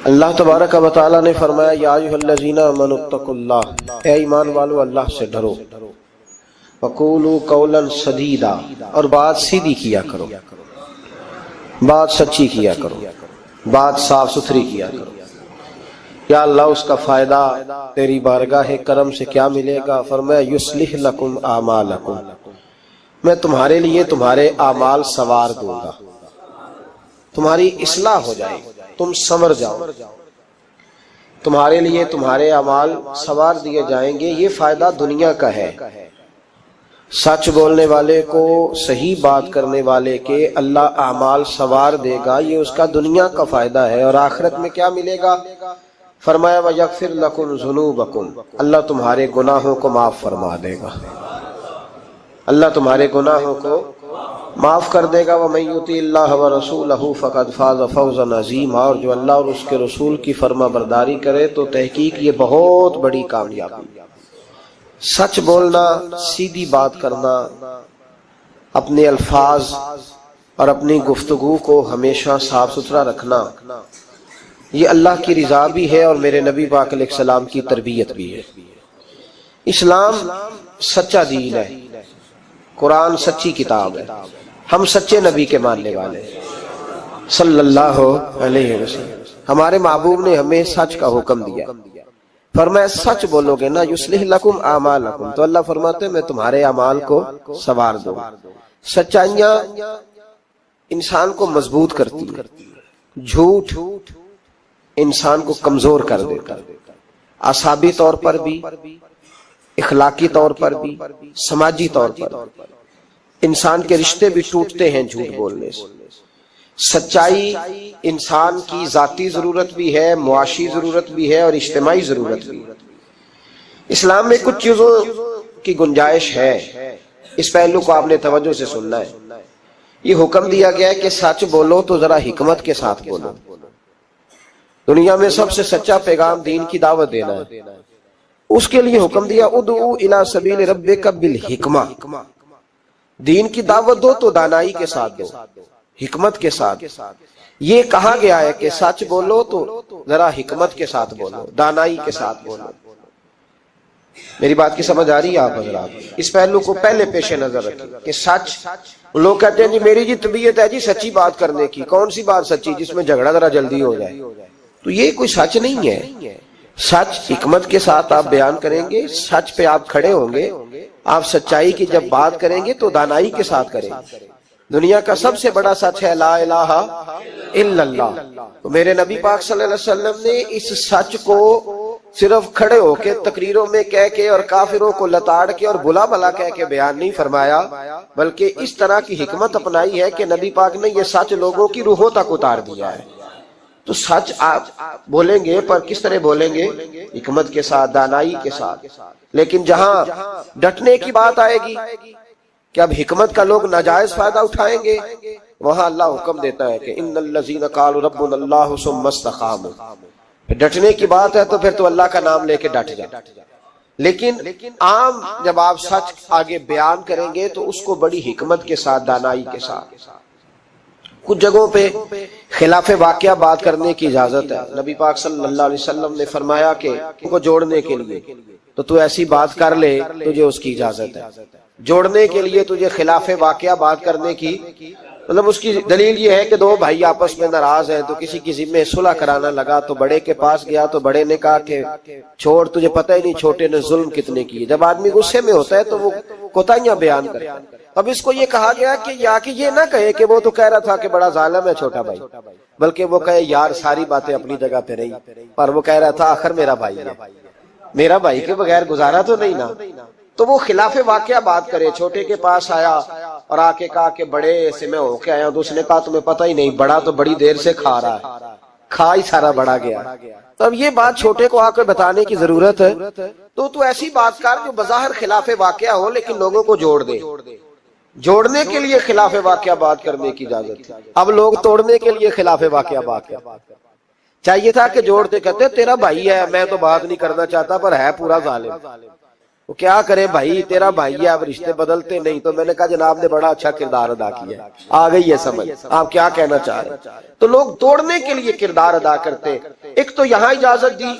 اللہ تبارک و تعالیٰ نے فرمایا یا ایھا الذین آمنوا اتقوا اللہ، اے ایمان والو اللہ سے ڈرو، وقولوا قولا سدیدا، اور بات سیدھی کیا کرو، بات سچی کیا کرو، بات صاف ستھری کیا کرو۔ یا اللہ اس کا فائدہ تیری بارگاہ کرم سے کیا ملے گا؟ فرمایا یصلح لکم اعمالکم، میں تمہارے لیے تمہارے اعمال سنوار دوں گا، تمہاری اصلاح ہو جائے، تم سنور جاؤ، تمہارے لیے تمہارے اعمال سنوار دیے جائیں گے۔ یہ فائدہ دنیا کا ہے، سچ بولنے والے کو، صحیح بات کرنے والے کے اللہ اعمال سنوار دے گا، یہ اس کا دنیا کا فائدہ ہے۔ اور آخرت میں کیا ملے گا؟ فرمایا وَيَغْفِرْ لَكُمْ ذُنُوبَكُمْ، اللہ تمہارے گناہوں کو معاف فرما دے گا، اللہ تمہارے گناہوں کو معاف کر دے گا۔ وَمَن يُطِعِ اللَّهَ وَرَسُولَهُ فَقَدْ فَازَ فَوْزًا عَظِيمًا، اور جو اللہ اور اس کے رسول کی فرما برداری کرے تو تحقیق یہ بہت بڑی کامیابی۔ سچ بولنا، سیدھی بات کرنا، اپنے الفاظ اور اپنی گفتگو کو ہمیشہ صاف ستھرا رکھنا، یہ اللہ کی رضا بھی ہے اور میرے نبی پاک علیہ السلام کی تربیت بھی ہے۔ اسلام سچا دین ہے، قرآن سچی کتاب ہے، ہم سچے نبی کے ماننے والے ہیں صلی اللہ علیہ وسلم۔ ہمارے محبوب نے ہمیں سچ کا حکم دیا، فرمایا سچ بولو گے نا یصلح لکم اعمالکم، تو اللہ فرماتے ہیں میں تمہارے اعمال کو سنوار دوں۔ سچائیاں انسان کو مضبوط کرتی ہیں، جھوٹ انسان کو کمزور کر دیتا ہے، اعصابی طور پر بھی، اخلاقی طور پر بھی، سماجی طور پر انسان کے رشتے بھی ٹوٹتے ہیں جھوٹ بولنے سے۔ سچائی انسان کی ذاتی ضرورت بھی ہے، معاشی ضرورت بھی ہے اور اجتماعی ضرورت بھی ہے۔ اسلام میں کچھ چیزوں کی گنجائش ہے، اس پہلو کو آپ نے توجہ سے سننا ہے۔ یہ حکم دیا گیا ہے کہ سچ بولو تو ذرا حکمت کے ساتھ بولو۔ دنیا میں سب سے سچا پیغام دین کی دعوت دینا ہے، اس کے لیے حکم دیا ادعو الی سبیل ربک بالحکمہ، دین کی دعوت دو تو دانائی کے ساتھ دو، حکمت کے ساتھ۔ یہ کہا گیا ہے کہ سچ بولو تو ذرا حکمت کے ساتھ بولو، دانائی کے ساتھ بولو۔ میری بات کی سمجھ آ رہی ہے آپ حضرات؟ اس پہلو کو پہلے پیش نظر رکھیں کہ سچ، لوگ کہتے ہیں جی میری جی طبیعت ہے جی سچی بات کرنے کی، کون سی بات سچی جس میں جھگڑا ذرا جلدی ہو جائے؟ تو یہ کوئی سچ نہیں ہے۔ سچ حکمت کے ساتھ آپ بیان کریں گے، سچ پہ آپ کھڑے ہوں گے، آپ سچائی کی جب بات کریں گے تو دانائی کے ساتھ کریں گے۔ دنیا کا سب سے بڑا سچ ہے لا الہ الا اللہ، تو میرے نبی پاک صلی اللہ علیہ وسلم نے اس سچ کو صرف کھڑے ہو کے تقریروں میں کہہ کے اور کافروں کو لتاڑ کے اور بلا بلا کہہ کے بیان نہیں فرمایا، بلکہ اس طرح کی حکمت اپنائی ہے کہ نبی پاک نے یہ سچ لوگوں کی روحوں تک اتار دیا ہے۔ تو سچ آپ بولیں گے پر کس طرح بولیں گے؟ حکمت کے ساتھ، دانائی کے ساتھ۔ لیکن جہاں ڈٹنے کی بات آئے گی کہ اب حکمت کا لوگ ناجائز فائدہ اٹھائیں گے، وہاں اللہ حکم دیتا ہے کہ ان الذین قالوا ربنا اللہ ثم استقاموا، ڈٹنے کی بات ہے تو پھر تو اللہ کا نام لے کے ڈٹ جائے۔ لیکن عام جب آپ سچ آگے بیان کریں گے تو اس کو بڑی حکمت کے ساتھ، دانائی کے ساتھ۔ کچھ جگہوں پہ خلاف واقعہ بات کرنے کی اجازت ہے۔ نبی پاک صلی اللہ علیہ وسلم نے فرمایا کہ ان کو جوڑنے کے لیے تو ایسی بات کر لے، تجھے اس کی اجازت ہے۔ جوڑنے کے لیے تجھے خلاف واقعہ بات کرنے کی، مطلب اس کی دلیل یہ ہے کہ دو بھائی آپس میں ناراض ہیں تو کسی کی ذمہ صلح کرانا لگا تو بڑے کے پاس گیا تو بڑے نے کہا کہ چھوڑ، تجھے پتہ ہی نہیں چھوٹے نے ظلم کتنے کیے۔ جب آدمی غصے میں ہوتا ہے تو وہ کوتاہیاں بیان کرتا ہے۔ اب اس کو یہ کہا گیا کہ یا کہ یہ نہ کہے کہ وہ تو کہہ رہا تھا کہ بڑا ظالم ہے چھوٹا بھائی، بلکہ وہ کہے یار ساری باتیں اپنی جگہ پہ رہی، پر وہ کہہ رہا تھا آخر میرا بھائی ہے، میرا بھائی کے بغیر گزارا تو نہیں نا۔ تو وہ خلاف واقعہ بات کرے، چھوٹے کے پاس آیا اور آ کے کہا کہ بڑے سے میں ہو کے آیا ہوں، تو اس نے کہا تمہیں پتہ ہی نہیں، بڑا تو بڑی دیر سے کھا رہا ہے، کھا ہی سارا بڑا گیا۔ تو اب یہ بات چھوٹے کو آ کے بتانے کی ضرورت ہے، تو ایسی بات کر جو بظاہر خلاف واقعہ ہو لیکن لوگوں کو جوڑ دے۔ جوڑنے کے لیے خلاف واقعہ بات کرنے کی اجازت ہے، اب لوگ توڑنے کے لیے خلاف واقعہ بات کرتے۔ چاہیے تھا کہ جوڑتے، کہتے تیرا بھائی ہے، میں تو بات نہیں کرنا چاہتا پر ہے پورا ظالم، وہ کیا کرے بھائی، تیرا بھائی ہے، اب رشتے بدلتے نہیں. تو میں نے کہا جناب نے بڑا اچھا کردار ادا کیا، آ گئی ہے سمجھ آپ کیا کہنا چاہ رہے ہیں. تو لوگ توڑنے کے لیے کردار ادا کرتے. ایک تو یہاں اجازت دی،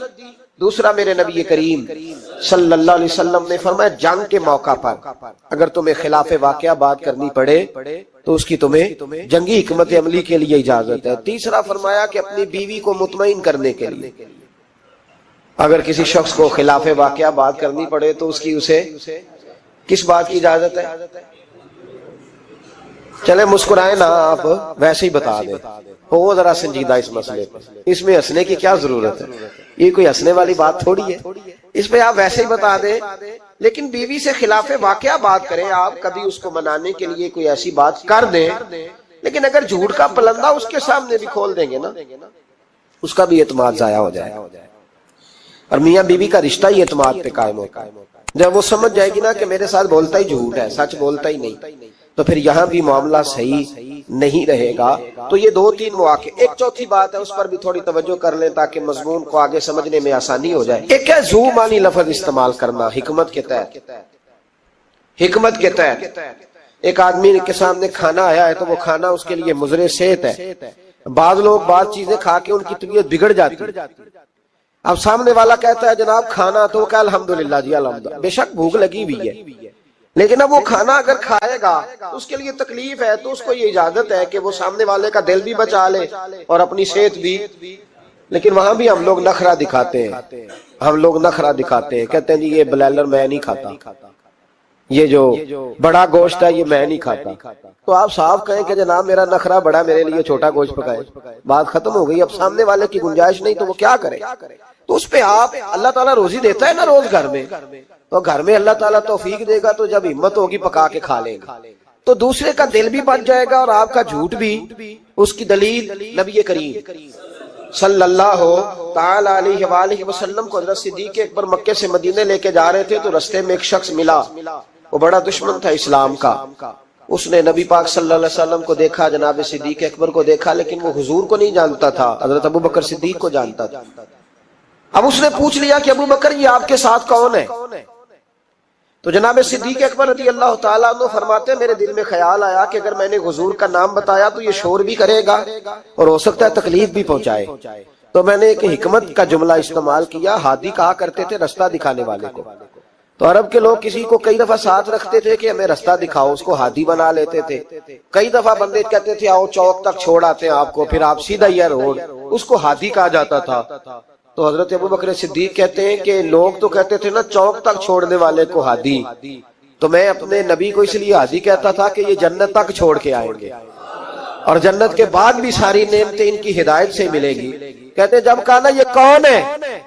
دوسرا میرے نبی کریم صلی اللہ علیہ وسلم نے فرمایا جنگ کے موقع پر اگر تمہیں خلاف واقعہ بات کرنی پڑے تو اس کی تمہیں جنگی حکمت عملی کے لیے اجازت ہے. تیسرا فرمایا کہ اپنی بیوی کو مطمئن کرنے کے لیے اگر کسی شخص کو خلاف واقعہ بات کرنی پڑے تو اس کی اسے کس بات کی اجازت ہے؟ چلے مسکرائیں نا آپ، ویسے ہی بتا دیں. ہو ذرا سنجیدہ اس مسئلے پہ، اس میں ہنسنے کی کیا ضرورت ہے؟ یہ کوئی ہنسنے والی بات تھوڑی ہے. اس پہ آپ ویسے ہی بتا دیں. لیکن بیوی سے خلاف واقعہ بات کریں آپ، کبھی اس کو منانے کے لیے کوئی ایسی بات کر دیں، لیکن اگر جھوٹ کا پلندہ اس کے سامنے بھی کھول دیں گے نا، اس کا بھی اعتماد ضائع ہو جائے. اور میاں بیوی کا رشتہ ہی اعتماد پہ قائم ہوتا ہے. جب وہ سمجھ جائے گی نا کہ میرے ساتھ بولتا ہی جھوٹ ہے، سچ بولتا ہی نہیں، تو پھر یہاں بھی معاملہ صحیح نہیں رہے گا. تو یہ دو تین مواقع. ایک چوتھی بات ہے، اس پر بھی تھوڑی توجہ کر لیں تاکہ مضمون کو آگے سمجھنے میں آسانی ہو جائے. ایک ہے ذو معنی لفظ استعمال کرنا حکمت کے تحت. حکمت کے تحت ایک آدمی کے سامنے کھانا آیا ہے تو وہ کھانا اس کے لیے مضر صحت ہے. بعض لوگ بعض چیزیں کھا کے ان کی طبیعت بگڑ جاتی ہے. اب سامنے والا کہتا ہے جناب کھانا، تو وہ کہا الحمدللہ جی الحمدللہ. بے شک بھوک لگی ہوئی ہے، لیکن اب وہ کھانا اگر کھائے گا تو اس کے لیے تکلیف ہے، تو اس کو یہ اجازت ہے کہ وہ سامنے والے کا دل بھی بچا لے اور اپنی صحت بھی. لیکن وہاں بھی ہم لوگ نخرہ دکھاتے ہیں، ہم لوگ نخرہ دکھاتے ہیں، کہتے ہیں جی یہ بلائلر میں نہیں کھاتا، یہ جو بڑا گوشت ہے یہ میں نہیں کھاتا. تو آپ صاف کہیں کہ جناب میرا نخرہ بڑا، میرے لیے چھوٹا گوشت پکائے. بات ختم ہو گئی. اب سامنے والے کی گنجائش نہیں تو وہ کیا کرے؟ تو اس پہ آپ، اللہ تعالیٰ روزی دیتا ہے نا روز گھر میں، تو گھر میں اللہ تعالیٰ توفیق دے گا تو جب ہمت ہوگی پکا کے کھا لیں گے. تو دوسرے کا دل بھی بچ جائے گا اور آپ کا جھوٹ بھی. اس کی دلیل نبی کریم صلی اللہ تعالی علیہ وآلہ وسلم کو حضرت صدیق اکبر مکے سے مدینے لے کے جا رہے تھے تو رستے میں ایک شخص ملا، وہ بڑا دشمن تھا اسلام کا. اس نے نبی پاک صلی اللہ علیہ وسلم کو دیکھا، جناب صدیق اکبر کو دیکھا، لیکن وہ حضور کو نہیں جانتا تھا، حضرت ابو بکر صدیق کو جانتا تھا. اب اس نے پوچھ لیا کہ ابو بکر یہ آپ کے ساتھ کون ہے؟ تو جناب صدیق اکبر رضی اللہ تعالیٰ عنہ فرماتے ہیں میرے دل میں خیال آیا کہ اگر میں نے حضور کا نام بتایا تو یہ شور بھی کرے گا اور ہو سکتا ہے تکلیف بھی پہنچائے. تو میں نے ایک حکمت کا جملہ استعمال کیا. ہادی کہا کرتے تھے رستہ دکھانے والے کو. تو عرب کے لوگ کسی کو کئی دفعہ ساتھ رکھتے تھے کہ ہمیں رستہ دکھاؤ، اس کو ہادی بنا لیتے تھے. کئی دفعہ بندے کہتے تھے آؤ چوک تک چھوڑ آتے ہیں آپ کو، پھر آپ سیدھا یہ روڈ، اس کو ہادی کہا جاتا تھا. تو حضرت ابو بکر صدیق کہتے ہیں کہ لوگ تو کہتے تھے نا چوک تک چھوڑنے والے کو ہادی، تو میں اپنے نبی کو اس لیے ہادی کہتا تھا کہ یہ جنت تک چھوڑ کے آئیں گے اور جنت کے بعد بھی ساری نعمتیں ان کی ہدایت سے ملے گی. کہتے جب کہا نا یہ کون ہے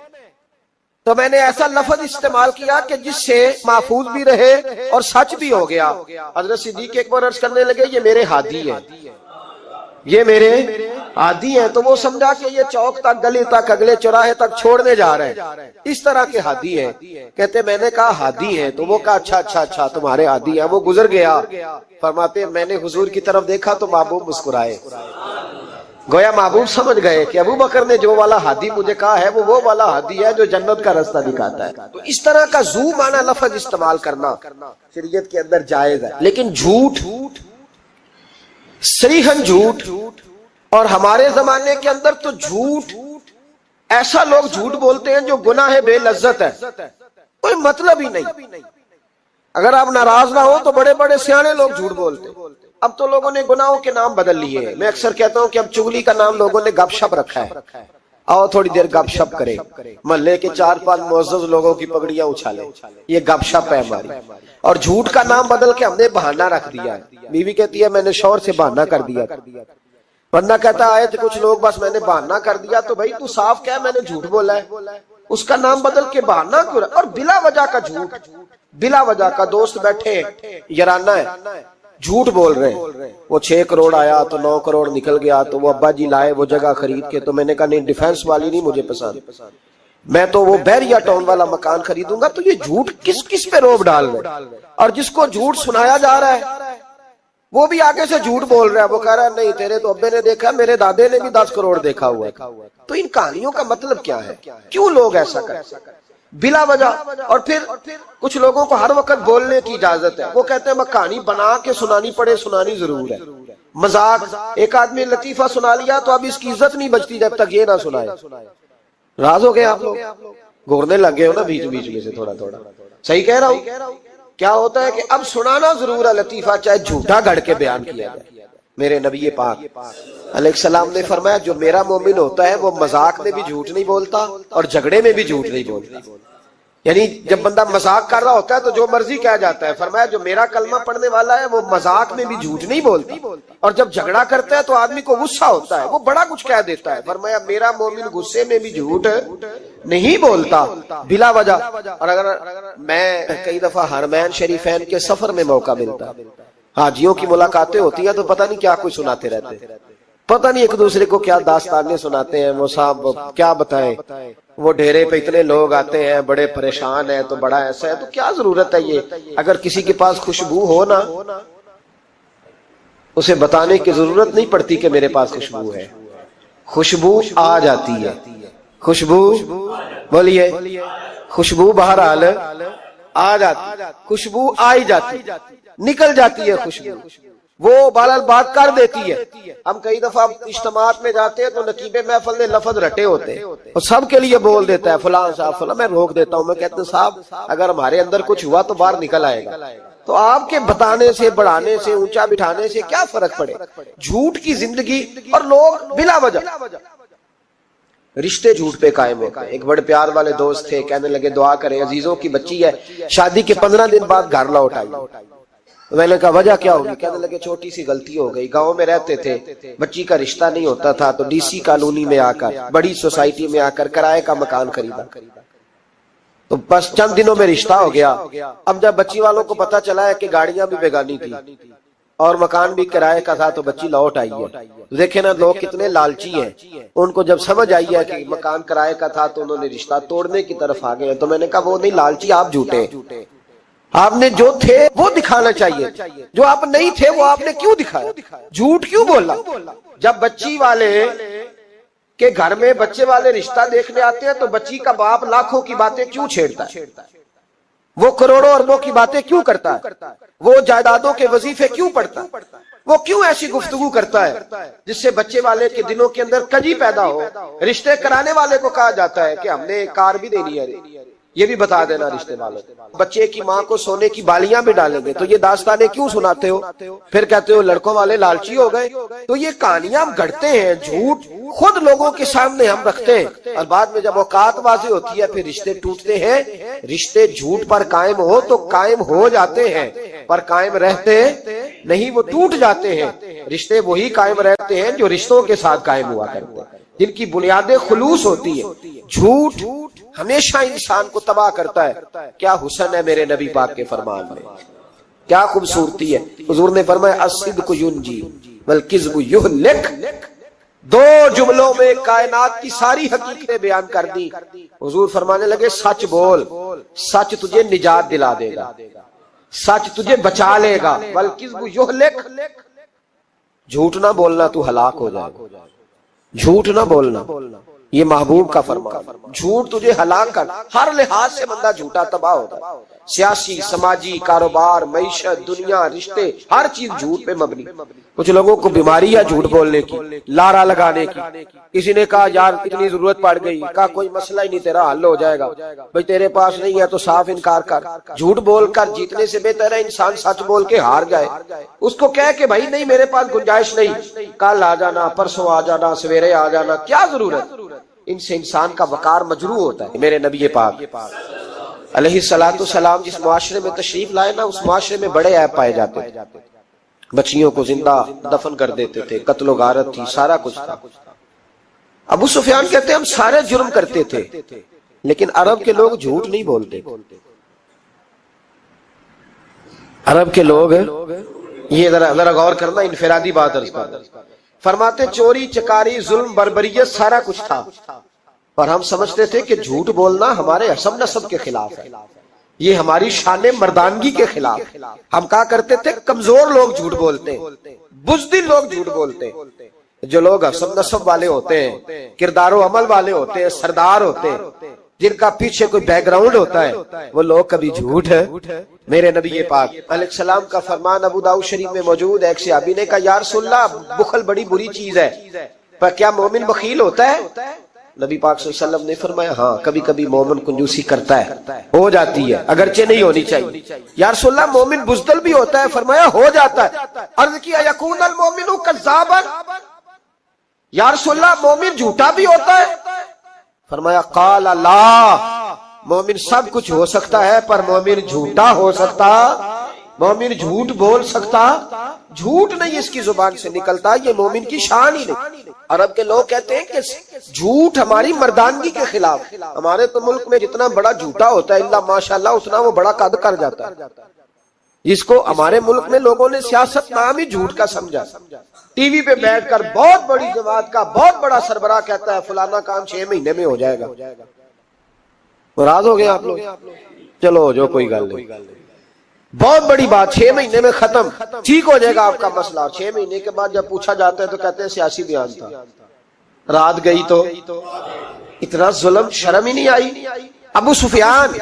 تو میں نے ایسا لفظ استعمال کیا کہ جس سے محفوظ بھی رہے اور سچ بھی ہو گیا. حضرت صدیق اکبر عرض کرنے لگے یہ میرے ہادی ہیں، یہ میرے ہادی ہیں. تو وہ سمجھا کہ یہ چوک تک، گلی تک، اگلے چوراہے تک چھوڑنے جا رہے ہیں، اس طرح کے ہادی ہیں. کہتے میں نے کہا ہادی ہیں، تو وہ کہا اچھا اچھا اچھا تمہارے ہادی ہیں. وہ گزر گیا. فرماتے میں نے حضور کی طرف دیکھا تو محبوب مسکرائے. گویا محبوب سمجھ گئے کہ ابو بکر نے جو والا ہادی مجھے کہا ہے وہ والا ہادی ہے جو جنت کا راستہ دکھاتا ہے. تو اس طرح کا ذو معنی لفظ استعمال کرنا شریعت کے اندر جائز ہے. لیکن جھوٹ، صریحاً جھوٹ، اور ہمارے زمانے کے اندر تو جھوٹ، ایسا لوگ جھوٹ بولتے ہیں جو گناہ بے لذت ہے، کوئی مطلب ہی نہیں. اگر آپ ناراض نہ ہو تو بڑے بڑے سیانے لوگ جھوٹ بولتے. اب تو لوگوں نے گناہوں کے نام بدل لیے ہیں. میں اکثر کہتا ہوں کہ اب چغلی کا نام لوگوں نے گپ شپ رکھا ہے. آؤ تھوڑی دیر گپ شپ کرے، محلے کے 4-5 معزز لوگوں کی پگڑیاں اچھالے، یہ گپ شپ ہے ہماری. اور جھوٹ کا نام بدل کے ہم نے بہانہ رکھ دیا ہے. بیوی کہتی ہے میں نے شوہر سے بہانہ کر دیا، بندہ کہتا آئے تھے کچھ لوگ بس میں نے بہانہ کر دیا. تو بھائی تو صاف کہہ میں نے جھوٹ بولا ہے، اس کا نام بدل کے بہانہ کیوں؟ اور بلا وجہ کا جھوٹ، بلا وجہ کا. دوست بیٹھے یارانہ ہے، جھوٹ بول رہے ہیں. وہ 6 کروڑ آیا تو 9 کروڑ نکل گیا، تو وہ ابا جی لائے وہ جگہ خرید کے. تو میں نے کہا نہیں ڈیفینس والی نہیں مجھے پسند، میں تو وہ بیریا ٹاؤن والا مکان خریدوں گا. تو یہ جھوٹ کس پہ روب ڈال رہے؟ اور جس کو جھوٹ سنایا جا رہا ہے وہ بھی آگے سے جھوٹ بول رہا ہے. وہ کہہ رہا ہے نہیں تیرے تو ابے نے دیکھا، میرے دادے نے بھی 10 کروڑ دیکھا ہوا ہے. تو ان کہانیوں کا مطلب کیا ہے؟ کیوں لوگ ایسا کرتے ہیں؟ بلا وجہ. اور پھر کچھ لوگوں کو ہر وقت بولنے کی اجازت ہے. وہ کہتے ہیں میں کہانی بنا کے سنانی پڑے, سنانی ضرور ہے. مذاق, ایک آدمی لطیفہ سنا لیا تو اب اس کی عزت نہیں بچتی جب تک یہ نہ سنائے. راز ہو گئے آپ لوگ, گھورنے لگے ہو نا بیچ بیچ میں سے تھوڑا تھوڑا. صحیح کہہ رہا ہوں. کیا ہوتا ہے کہ اب سنانا ضرور ہے لطیفہ, چاہے جھوٹا گھڑ کے بیان کیا جائے. میرے نبی پاک علیہ السلام نے فرمایا جو میرا مومن ہوتا ہے وہ مذاق میں بھی جھوٹ نہیں بولتا اور جھگڑے میں بھی جھوٹ نہیں بولتا. یعنی جب بندہ مذاق کر رہا ہوتا ہے تو جو مرضی کہہ جاتا ہے. فرمایا جو میرا کلمہ پڑھنے والا ہے وہ مذاق میں بھی جھوٹ نہیں بولتا, اور جب جھگڑا کرتا ہے تو آدمی کو غصہ ہوتا ہے, وہ بڑا کچھ کہہ دیتا ہے. فرمایا میرا مومن غصے میں بھی جھوٹ نہیں بولتا بلا وجہ. اور اگر میں کئی دفعہ حرمین شریفین کے سفر میں موقع ملتا, حاجیوں کی ملاقاتیں ہوتی ہیں تو پتہ نہیں کیا کچھ سناتے رہتے, پتہ نہیں ایک دوسرے کو کیا داستانیں سناتے ہیں. وہ صاحب کیا بتائیں, وہ ڈھیرے پہ اتنے لوگ آتے ہیں, بڑے پریشان ہیں, تو بڑا ایسا ہے. تو کیا ضرورت ہے یہ, اگر کسی کے پاس خوشبو ہو نا اسے بتانے کی ضرورت نہیں پڑتی کہ میرے پاس خوشبو ہے. خوشبو آ جاتی ہے, خوشبو بولیے, خوشبو بہرحال آ جاتی, خوشبو آئی جاتی, نکل جاتی ہے خوشبو, وہ بہرحال بات کر دیتی ہے. ہم کئی دفعہ اجتماعات میں جاتے ہیں تو نقیب محفل نے لفظ رٹے ہوتے ہیں اور سب کے لیے بول دیتا ہے فلاں صاحب فلاں. میں روک دیتا ہوں, میں کہتا ہوں صاحب اگر ہمارے اندر کچھ ہوا تو باہر نکل آئے گا. تو آپ کے بتانے سے, بڑھانے سے, اونچا بٹھانے سے کیا فرق پڑے. جھوٹ کی زندگی, اور لوگ بلا وجہ رشتے جھوٹ پہ قائم ہوتے ہیں. ایک بڑے پیار والے دوست تھے, کہنے لگے دعا کریں, عزیزوں کی بچی ہے, شادی کے 15 دن بعد گھر لوٹ آئی. میں نے کہا وجہ کیا ہوگی, کہنے لگے چھوٹی سی غلطی ہو گئی, گاؤں میں رہتے تھے, بچی کا رشتہ نہیں ہوتا تھا تو ڈی سی کالونی میں آ کر, بڑی سوسائٹی میں آ کر کرائے کا مکان خریدا, تو بس چند دنوں میں رشتہ ہو گیا. اب جب بچی والوں کو پتا چلا ہے کہ گاڑیاں بھی بیگانی تھی اور مکان بھی کرائے کا تھا تو بچی لوٹ آئی ہے. دیکھیں نا لوگ کتنے لالچی ہیں. ان کو جب سمجھ آئی ہے کہ مکان کرائے کا تھا تو انہوں نے رشتہ توڑنے کی طرف آ گئے. تو میں نے کہا وہ نہیں لالچی, آپ جھوٹے. آپ نے جو تھے وہ دکھانا چاہیے, جو آپ نہیں تھے وہ آپ نے کیوں دکھایا, جھوٹ کیوں بولا. جب بچی والے کے گھر میں بچے والے رشتہ دیکھنے آتے ہیں تو بچی کا باپ لاکھوں کی باتیں کیوں چھیڑتا ہے, وہ کروڑوں اربوں کی باتیں کیوں کرتا ہے, وہ جائیدادوں کے وظیفے کیوں پڑھتا ہے, وہ کیوں ایسی گفتگو کرتا ہے جس سے بچے والے کے دلوں کے اندر کجی پیدا ہو. رشتے کرانے والے کو کہا جاتا ہے کہ ہم نے کار بھی دینی ہے, یہ بھی بتا دینا رشتے والوں. بچے کی ماں کو سونے کی بالیاں بھی ڈالیں گے تو یہ داستانیں کیوں سناتے ہو, پھر کہتے ہو لڑکوں والے لالچی ہو گئے. تو یہ کہانیاں ہم گھڑتے ہیں, جھوٹ خود لوگوں کے سامنے ہم رکھتے ہیں, اور بعد میں جب اوقات واضح ہوتی ہے پھر رشتے ٹوٹتے ہیں. رشتے جھوٹ پر قائم ہو تو قائم ہو جاتے ہیں, پر قائم رہتے نہیں, وہ ٹوٹ جاتے ہیں. رشتے وہی قائم رہتے ہیں جو رشتوں کے ساتھ قائم ہوا کرتے ہیں, جن کی بنیادیں خلوص ہوتی ہے. جھوٹ ہمیشہ انسان کو تباہ کرتا ہے. کیا حسن ہے میرے نبی پاک کے فرمان میں, کیا خوبصورتی ہے. حضور نے فرمایا الصدق ینجی والکذب یہلک. 2 جملوں میں کائنات کی ساری حقیقتیں بیان کر دی. حضور فرمانے لگے سچ بول, سچ تجھے نجات دلا دے گا, سچ تجھے بچا لے گا. والکذب یہلک, جھوٹ نہ بولنا تو ہلاک ہو جائے گا, جھوٹ نہ بولنا, یہ محبوب کا فرمان. جھوٹ تجھے ہلاک کر, ہر لحاظ سے بندہ جھوٹا تباہ ہوتا ہے. سیاسی, سماجی, کاروبار, معیشت, دنیا, رشتے, ہر چیز جھوٹ پہ مبنی. کچھ لوگوں کو بیماری ہے جھوٹ بولنے کی, لارا لگانے کی. کسی نے کہا یار اتنی ضرورت پڑ گئی, کہا کوئی مسئلہ ہی نہیں, تیرا حل ہو جائے گا. بھئی تیرے پاس نہیں ہے تو صاف انکار کر. جھوٹ بول کر جیتنے سے بہتر ہے انسان سچ بول کے ہار جائے. اس کو کہہ کہ بھائی نہیں میرے پاس گنجائش نہیں, کل آ جانا, پرسوں آ جانا, سویرے آ جانا, کیا ضرورت. ان سے انسان کا وقار مجروح ہوتا ہے. میرے نبی پاک علیہ الصلوۃ والسلام جس معاشرے میں تشریف لائے نا, اس معاشرے میں بڑے عیب پائے جاتے تھے. بچیوں کو زندہ دفن کر دیتے تھے, قتل و غارت تھی, سارا کچھ تھا. ابو سفیان کہتے ہیں ہم سارے جرم کرتے تھے لیکن عرب کے لوگ جھوٹ نہیں بولتے. عرب کے لوگ, یہ ذرا غور کرنا, انفرادی بات عرض کرنا. فرماتے چوری چکاری ظلم بربریت سارا کچھ تھا, اور ہم سمجھتے تھے کہ جھوٹ بولنا ہمارے حسب نسب کے خلاف ہے, یہ ہماری شان مردانگی کے خلاف. ہم کہا کرتے تھے کمزور لوگ جھوٹ بولتے ہیں, بزدل لوگ جھوٹ بولتے ہیں. جو لوگ حسب نسب والے ہوتے ہیں, کردار و عمل والے ہوتے ہیں, سردار ہوتے ہیں, جن کا پیچھے کوئی بیک گراؤنڈ ہوتا ہے وہ لوگ کبھی جھوٹ ہے۔ میرے نبی پاک علیہ السلام کا فرمان ابو داؤد شریف میں موجود ہے، ایک صحابی نے کہا یا رسول اللہ بخل بڑی بری چیز ہے، پر کیا مومن بخیل ہوتا ہے؟ نبی پاک صلی اللہ علیہ وسلم نے فرمایا ہاں کبھی کبھی مومن کنجوسی کرتا ہے، ہو جاتی ہے، اگرچہ نہیں ہونی چاہیے۔ یا رسول اللہ مومن بزدل بھی ہوتا ہے؟ فرمایا ہو جاتا ہے۔ عرض کیا یکون المومن کذابا، یا رسول اللہ مومن جھوٹا بھی ہوتا ہے؟ فرمایا قال لا، مومن سب کچھ ہو سکتا ہے پر مومن جھوٹا ہو سکتا، مومن جھوٹ بول سکتا، جھوٹ نہیں اس کی زبان سے نکلتا، یہ مومن کی شان ہی نہیں۔ عرب کے لوگ کہتے ہیں کہ جھوٹ ہماری مردانگی کے خلاف، ہمارے تو ملک میں جتنا بڑا جھوٹا ہوتا ہے اللہ ماشاءاللہ اتنا وہ بڑا قد کر جاتا ہے، جس کو ہمارے ملک میں لوگوں نے سیاست نام ہی جھوٹ کا سمجھا۔ ٹی وی پہ بیٹھ کر بہت بڑی جماعت کا بہت بڑا سربراہ کہتا ہے فلانا کام 6 مہینے میں ہو جائے گا، ناراض ہو گئے آپ لوگ؟ چلو جو کوئی گل نہیں، بہت بڑی بات 6 مہینے میں ختم، ٹھیک ہو جائے گا آپ کا مسئلہ۔ 6 مہینے کے بعد جب پوچھا جاتا ہے تو کہتے ہیں سیاسی بیان تھا، رات گئی تو اتنا ظلم، شرم ہی نہیں آئی۔ ابو سفیان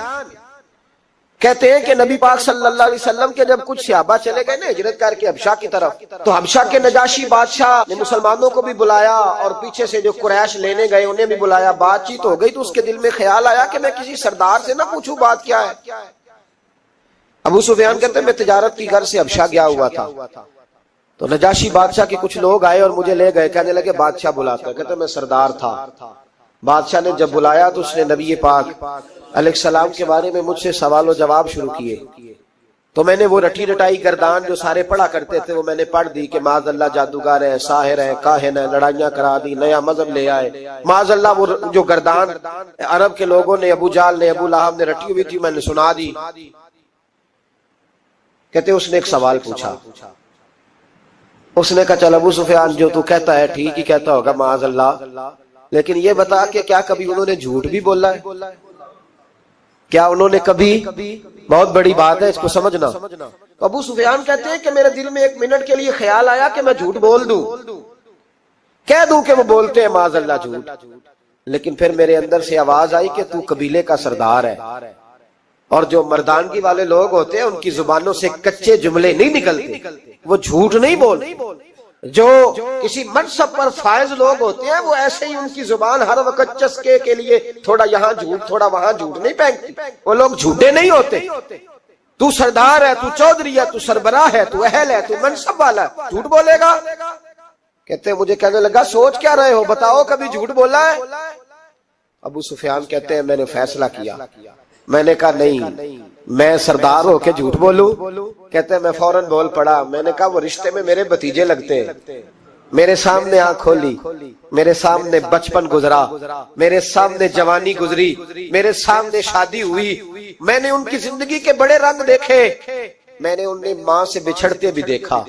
کہتے ہیں کہ نبی پاک صلی اللہ علیہ وسلم کے جب کچھ صحابہ چلے گئے نا ہجرت کر کے حبشہ کی طرف، تو حبشہ کے نجاشی بادشاہ نے مسلمانوں کو بھی بلایا اور پیچھے سے جو قریش لینے گئے انہیں بھی بلایا، بات چیت ہو گئی تو اس کے دل میں خیال آیا کہ میں کسی سردار سے نہ پوچھوں بات کیا ہے۔ ابو سفیان کہتے ہیں میں تجارت کی غرض سے حبشہ گیا ہوا تھا، تو نجاشی بادشاہ کے کچھ لوگ آئے اور مجھے لے گئے، کہنے لگے بادشاہ بلاتا ہے، کہتے ہیں میں سردار تھا۔ بادشاہ نے جب بلایا تو اس نے نبی پاک علیہ السلام کے بارے میں مجھ سے سوال و جواب شروع کیے، تو میں نے وہ رٹی رٹائی گردان جو سارے پڑھا کرتے تھے وہ میں نے پڑھ دی کہ معاذ اللہ جادوگر ہے، ساحر ہے، کاہن ہے، لڑائیاں کرا دی، نیا مذہب لے آئے، معاذ اللہ وہ جو گردان عرب کے لوگوں نے ابو جال نے ابو لہب نے رٹی ہوئی تھی میں نے سنا دی۔ کہتے اس نے ایک سوال پوچھا، اس نے کہا چل ابو سفیان جو تو کہتا ہے ٹھیک ہی کہتا ہوگا معاذ اللہ، لیکن یہ بتا کہ کیا کبھی انہوں نے جھوٹ بھی بولا ہے؟ کیا انہوں نے کبھی، بہت بڑی بات ہے اس کو سمجھنا۔ ابو سفیان کہتے ہیں کہ میرے دل میں 1 منٹ کے لیے خیال آیا کہ میں جھوٹ بول دوں، کہہ دوں کہ وہ بولتے ہیں معاذ اللہ جھوٹ، لیکن پھر میرے اندر سے آواز آئی کہ تو قبیلے کا سردار ہے، اور جو مردانگی والے لوگ ہوتے ہیں ان کی زبانوں سے کچے جملے نہیں نکلتے، وہ جھوٹ نہیں بولتے۔ جو کسی منصب پر فائز لوگ ہوتے ہیں وہ ایسے ہی ان کی زبان ہر وقت چسکے کے لیے تھوڑا یہاں جھوٹ تھوڑا وہاں جھوٹ نہیں پھینکتی، وہ لوگ جھوٹے نہیں ہوتے۔ تو سردار ہے، تو چودھری ہے، تو سربراہ ہے، تو اہل ہے، تو منصب والا ہے، جھوٹ بولے گا؟ کہتے ہیں مجھے کہنے لگا سوچ کیا رہے ہو، بتاؤ کبھی جھوٹ بولا ہے؟ ابو سفیان کہتے ہیں میں نے فیصلہ کیا، میں نے کہا نہیں میں سردار ہو کے جھوٹ بولوں؟ کہتے ہیں میں فوراً بول پڑا، میں نے کہا وہ رشتے میں میرے بھتیجے لگتے ہیں، میرے سامنے آنکھ کھولی، میرے سامنے بچپن گزرا، میرے سامنے جوانی گزری، میرے سامنے شادی ہوئی، میں نے ان کی زندگی کے بڑے رنگ دیکھے، میں نے انہیں ماں سے بچھڑتے بھی دیکھا،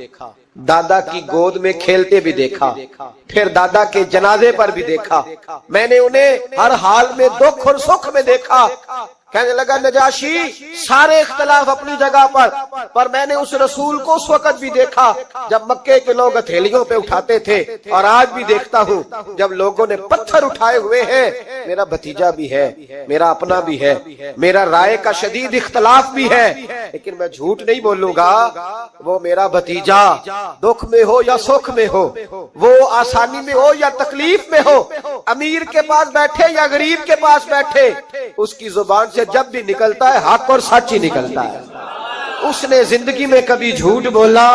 دادا کی گود میں کھیلتے بھی دیکھا، پھر دادا کے جنازے پر بھی دیکھا، میں نے انہیں ہر حال میں دکھ اور سکھ میں دیکھا۔ کہنے لگا نجاشی سارے اختلاف اپنی جگہ پر میں نے اس رسول کو اس وقت بھی دیکھا جب مکے کے لوگ ہتھیلیوں پہ اٹھاتے تھے، اور آج بھی دیکھتا ہوں جب لوگوں نے پتھر اٹھائے ہوئے ہیں، میرا بھتیجا بھی ہے، میرا اپنا بھی ہے، میرا رائے کا شدید اختلاف بھی ہے، لیکن میں جھوٹ نہیں بولوں گا۔ وہ میرا بھتیجا دکھ میں ہو یا سکھ میں ہو، وہ آسانی میں ہو یا تکلیف میں ہو، امیر کے پاس بیٹھے یا غریب کے پاس بیٹھے، اس کی زبان سے جب بھی نکلتا ہے حق اور سچ ہی نکلتا ہے۔ اس نے زندگی میں کبھی جھوٹ بولا؟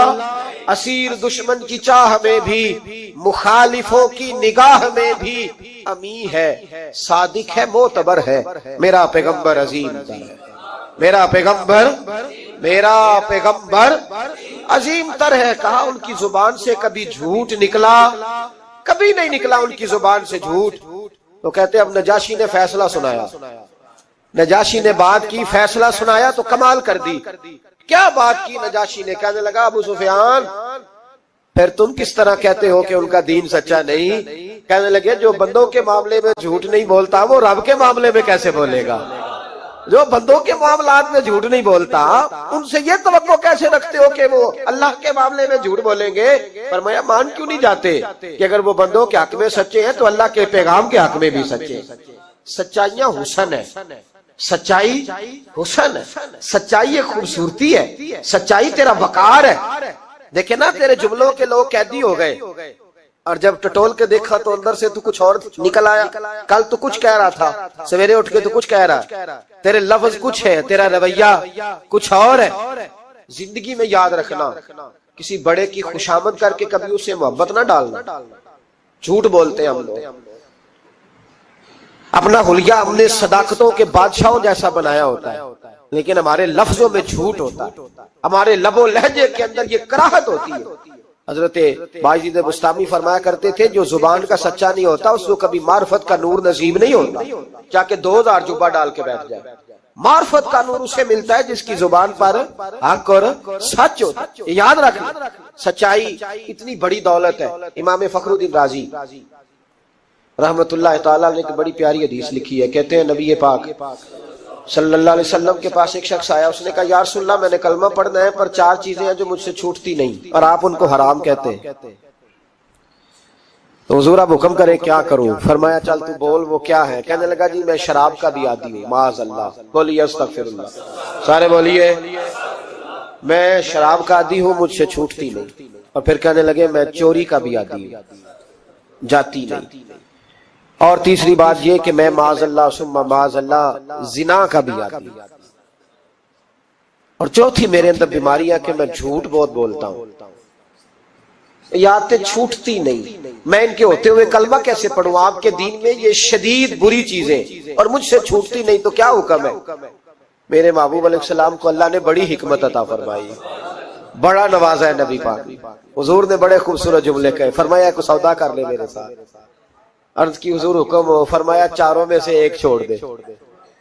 اسیر دشمن کی چاہ میں بھی، مخالفوں کی نگاہ میں بھی امی ہے، صادق ہے، معتبر ہے، میرا پیغمبر عظیم تر ہے، میرا پیغمبر عظیم تر ہے۔ کہا ان کی زبان سے کبھی جھوٹ نکلا؟ کبھی نہیں نکلا ان کی زبان سے جھوٹ۔ تو کہتے اب نجاشی نے فیصلہ سنایا، نجاشی نے بات کی، فیصلہ سنایا تو کمال کر دی۔ کیا بات کی نجاشی نے؟ کہنے لگا ابو سفیان پھر تم کس طرح کہتے ہو کہ ان کا دین سچا نہیں؟ کہنے لگے جو بندوں کے معاملے میں جھوٹ نہیں بولتا وہ رب کے معاملے میں کیسے بولے گا؟ جو بندوں کے معاملات میں جھوٹ نہیں بولتا ان سے یہ توقع کیسے رکھتے ہو کہ وہ اللہ کے معاملے میں جھوٹ بولیں گے؟ فرمایا مان کیوں نہیں جاتے کہ اگر وہ بندوں کے حق میں سچے ہیں تو اللہ کے پیغام کے حق میں بھی سچے ہیں۔ سچائیاں حسن ہے، سچائی حسن ہے، سچائی ایک خوبصورتی ہے، سچائی تیرا وقار ہے۔ دیکھیں نا تیرے جملوں کے لوگ قیدی ہو گئے، اور جب ٹٹول کے دیکھا تو اندر سے تو کچھ اور نکل آیا۔ کل تو کچھ کہہ رہا تھا، سویرے اٹھ کے تو کچھ کہہ رہا ہے، تیرے لفظ کچھ ہے، تیرا رویہ کچھ اور ہے۔ زندگی میں یاد رکھنا، کسی بڑے کی خوشامد کر کے کبھی اسے محبت نہ ڈالنا۔ جھوٹ بولتے ہیں ہم لوگ، اپنا حلیہ ہم نے صداقتوں کے بادشاہوں جیسا بنایا ہوتا ہے، لیکن ہمارے لفظوں میں جھوٹ ہوتا ہے، ہمارے لب و لہجے کے اندر یہ کراہت ہوتی ہے۔ حضرت باجید بستامی فرمایا کرتے تھے جو زبان کا سچا نہیں ہوتا اس کو کبھی معرفت کا نور نصیب نہیں ہوتا، چاہے کہ 2000 جبہ ڈال کے بیٹھ جائے۔ معرفت کا نور اسے ملتا ہے جس کی زبان پر حق اور سچ ہوتا ہے۔ یاد رکھنا، سچائی اتنی بڑی دولت ہے۔ امام فخر الدین رازی رحمت اللہ تعالیٰ نے ایک بڑی پیاری حدیث لکھی ہے، کہتے ہیں نبی پاک صلی اللہ علیہ وسلم کے پاس ایک شخص آیا، اس نے کہا یا رسول اللہ میں نے کلمہ پڑھنا ہے پر 4 چیزیں ہیں جو مجھ سے چھوٹتی نہیں اور آپ ان کو حرام کہتے ہیں، تو حضور آپ حکم کرے کیا کروں؟ فرمایا چل تو بول وہ کیا ہے؟ کہنے لگا جی میں شراب کا بھی عادی ہوں، معاذ اللہ، بولیے استغفر اللہ، سارے بولیے میں شراب کا عادی ہوں، مجھ سے چھوٹتی نہیں۔ اور پھر کہنے لگے میں چوری کا بھی عادی ہوں، جاتی نہیں۔ اور تیسری بات یہ کہ میں معاذ اللہ ثم معاذ اللہ زنا کا بھی عادی ہوں۔ اور چوتھی میرے اندر بیماری ہے کہ میں جھوٹ بہت بولتا ہوں، یادیں چھوٹتی نہیں، میں ان کے ہوتے ہوئے کلمہ کیسے پڑھوں؟ آپ کے دین میں یہ شدید بری چیزیں اور مجھ سے چھوٹتی نہیں، تو کیا حکم ہے؟ میرے محبوب علیہ السلام کو اللہ نے بڑی حکمت عطا فرمائی، بڑا نوازا ہے نبی پاک۔ حضور نے بڑے خوبصورت جملے کہے، فرمایا کو سودا کر لے میرے ساتھ۔ عرض کی حضور حکم ہو، فرمایا 4 میں سے ایک چھوڑ دے،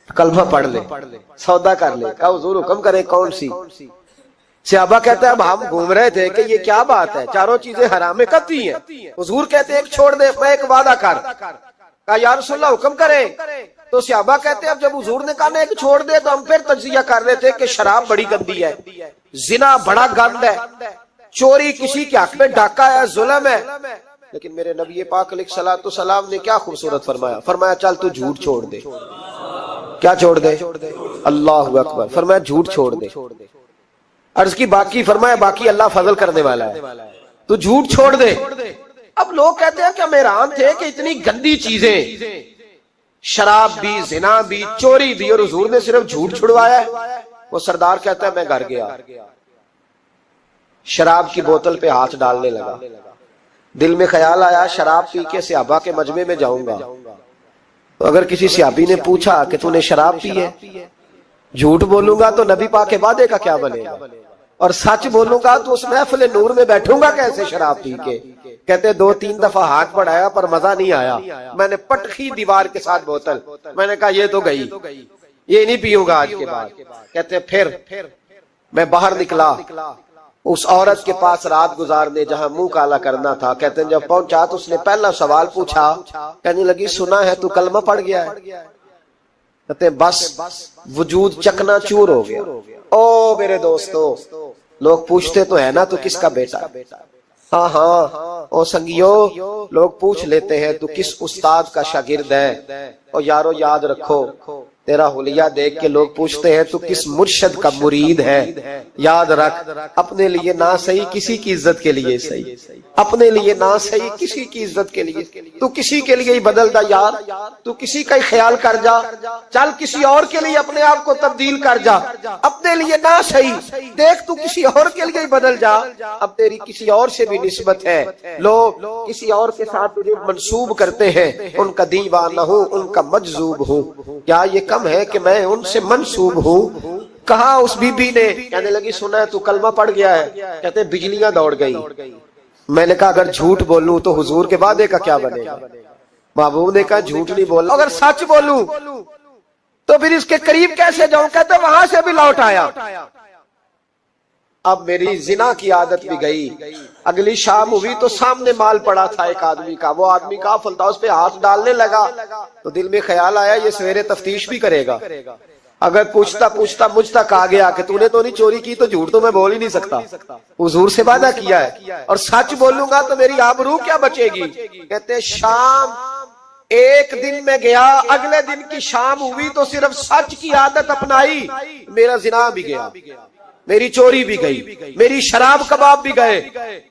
کلمہ پڑھ لے، سودا کر لے۔ کہا حضور حکم کرے کون سی؟ صحابہ کہتے ہیں اب ہم گھوم رہے تھے کہ یہ کیا بات ہے، 4 چیزیں حرام قطعی ہیں۔ حضور کہتے ہیں ایک چھوڑ دے، میں ایک وعدہ کر۔ کہا یا رسول اللہ حکم کرے؟ تو صحابہ کہتے ہیں اب جب حضور نے کہا نا ایک چھوڑ دے تو ہم پھر تجزیہ کر رہے تھے کہ شراب بڑی گندی ہے، زنا بڑا گند ہے، چوری کسی کے حق میں ڈاکہ ہے، ظلم ہے، لیکن میرے نبی پاک علیہ الصلوۃ والسلام نے کیا خوبصورت فرمایا، فرمایا چل تو جھوٹ چھوڑ دے۔ کیا چھوڑ دے؟ اللہ اکبر، فرمایا جھوٹ چھوڑ دے۔ عرض کی باقی؟ فرمایا باقی اللہ فضل کرنے والا ہے، تو جھوٹ چھوڑ دے۔ اب لوگ کہتے ہیں کہ ہم حیران تھے کہ اتنی گندی چیزیں، شراب بھی، زنا بھی، چوری بھی، اور حضور نے صرف جھوٹ چھڑوایا ہے۔ وہ سردار کہتا ہے میں گھر گیا، شراب کی بوتل پہ ہاتھ ڈالنے لگا، دل میں خیال آیا شراب پی کے صحابہ کے مجمع میں جاؤں گا، تو اگر کسی صحابی نے پوچھا کہ تو نے شراب پی ہے، جھوٹ بولوں گا تو نبی پاک کے وعدے کا کیا بنے گا، اور سچ بولوں گا تو اس محفل نور میں بیٹھوں گا کیسے شراب پی کے؟ کہتے 2-3 دفعہ ہاتھ بڑھایا پر مزہ نہیں آیا، میں نے پٹخی دیوار کے ساتھ بوتل، میں نے کہا یہ تو گئی، یہ نہیں پیوں گا آج کے بعد۔ کہتے پھر میں باہر نکلا اس عورت کے پاس رات گزارنے جہاں منہ کالا کرنا تھا۔ کہتے ہیں جب پہنچا تو اس نے پہلا سوال پوچھا، کہنے لگی سنا ہے تو کلمہ پڑھ گیا ہے؟ کہتے ہیں بس وجود چکنا چور ہو گیا۔ او میرے دوستو، لوگ پوچھتے تو ہے نا تو کس کا بیٹا؟ ہاں ہاں او سنگیو، لوگ پوچھ لیتے ہیں تو کس استاد کا شاگرد ہے؟ او یارو یاد رکھو، تیرا حلیہ دیکھ کے لوگ پوچھتے ہیں تو کس مرشد کا مرید ہے۔ یاد رکھ، اپنے لیے نہ صحیح کسی کی عزت کے لیے صحیح، اپنے لیے نہ صحیح کسی کی عزت کے لیے، تو کسی کے لیے ہی بدل دا یار، تو کسی کا ہی خیال کر جا، چل کسی اور کے لیے اپنے آپ کو تبدیل کر جا، اپنے لیے نہ صحیح دیکھ تو کسی اور کے لیے ہی بدل جا، اب تیری کسی اور سے بھی نسبت ہے، لوگ کسی اور کے ساتھ تجھے منسوب کرتے ہیں، ان کا دیوانہ ہوں ان کا مجذوب ہوں، کیا یہ کم ہے کہ میں ان سے منسوب ہوں؟ کہا اس بی بی نے، کہنے لگی سنا ہے تو کلمہ پڑھ گیا ہے؟ کہتے بجلیاں دوڑ گئی۔ میں نے کہا اگر جھوٹ بولوں تو حضور کے وعدے کا کیا بنے گا؟ محبوب نے کہا جھوٹ نہیں بولنا، اگر سچ بولوں تو پھر اس کے قریب کیسے جاؤں؟ کہتے وہاں سے بھی لوٹ آیا۔ اب میری زنا کی عادت بھی گئی۔ اگلی شام ہوئی تو سامنے مال پڑا تھا ایک آدمی کا، وہ آدمی کافل تھا، اس پہ ہاتھ ڈالنے لگا تو دل میں خیال آیا یہ سویرے تفتیش بھی کرے گا، اگر پوچھتا پوچھتا مجھ تک آ گیا کہ تو نے تو نہیں چوری کی تو جھوٹ تو میں بول ہی نہیں سکتا، حضور سے وعدہ کیا ہے، اور سچ بولوں گا تو میری آبرو کیا بچے گی؟ کہتے شام ایک دن میں گیا، اگلے دن کی شام ہوئی تو صرف سچ کی عادت اپنائی، میرا زنا بھی گیا، میری چوری بھی گئی، میری شراب کباب بھی گئے۔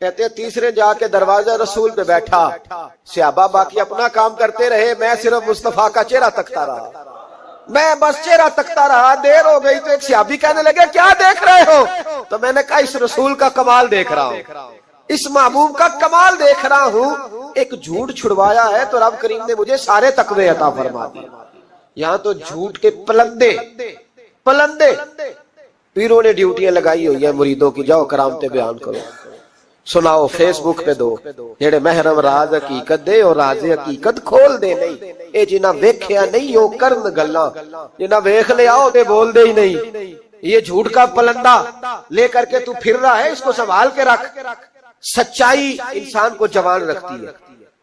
کہتے ہیں تیسرے جا کے دروازہ رسول پہ بیٹھا، صحابہ باقی اپنا کام کرتے رہے، میں صرف مصطفیٰ کا چہرہ تکتا رہا، میں بس چہرہ تکتا رہا۔ دیر ہو گئی تو ایک صحابی کہنے لگے کیا دیکھ رہے ہو؟ تو میں نے کہا اس رسول کا کمال دیکھ رہا ہوں، اس محبوب کا کمال دیکھ رہا ہوں۔ ایک جھوٹ چھڑوایا ہے تو رب کریم نے مجھے سارے تقوی عطا فرما دیے۔ یہاں تو جھوٹ کے پلندے پیروں نے ڈیوٹیاں لگائی ہوئی ہیں مریدوں کی، جاؤ کرامتے بیان کرو، سناؤ، فیس بک پہ دو، جڑے محرم راز حقیقت دے اور راز حقیقت کھول دے نہیں، اے جنہ ویکھیا نہیں او کرن گلاں، جنہ ویکھ لیا او تے بول دے ہی نہیں۔ یہ جھوٹ کا پلندہ لے کر کے تو پھر رہا ہے، اس کو سنبھال کے رکھ۔ سچائی انسان کو جوان رکھتی ہے،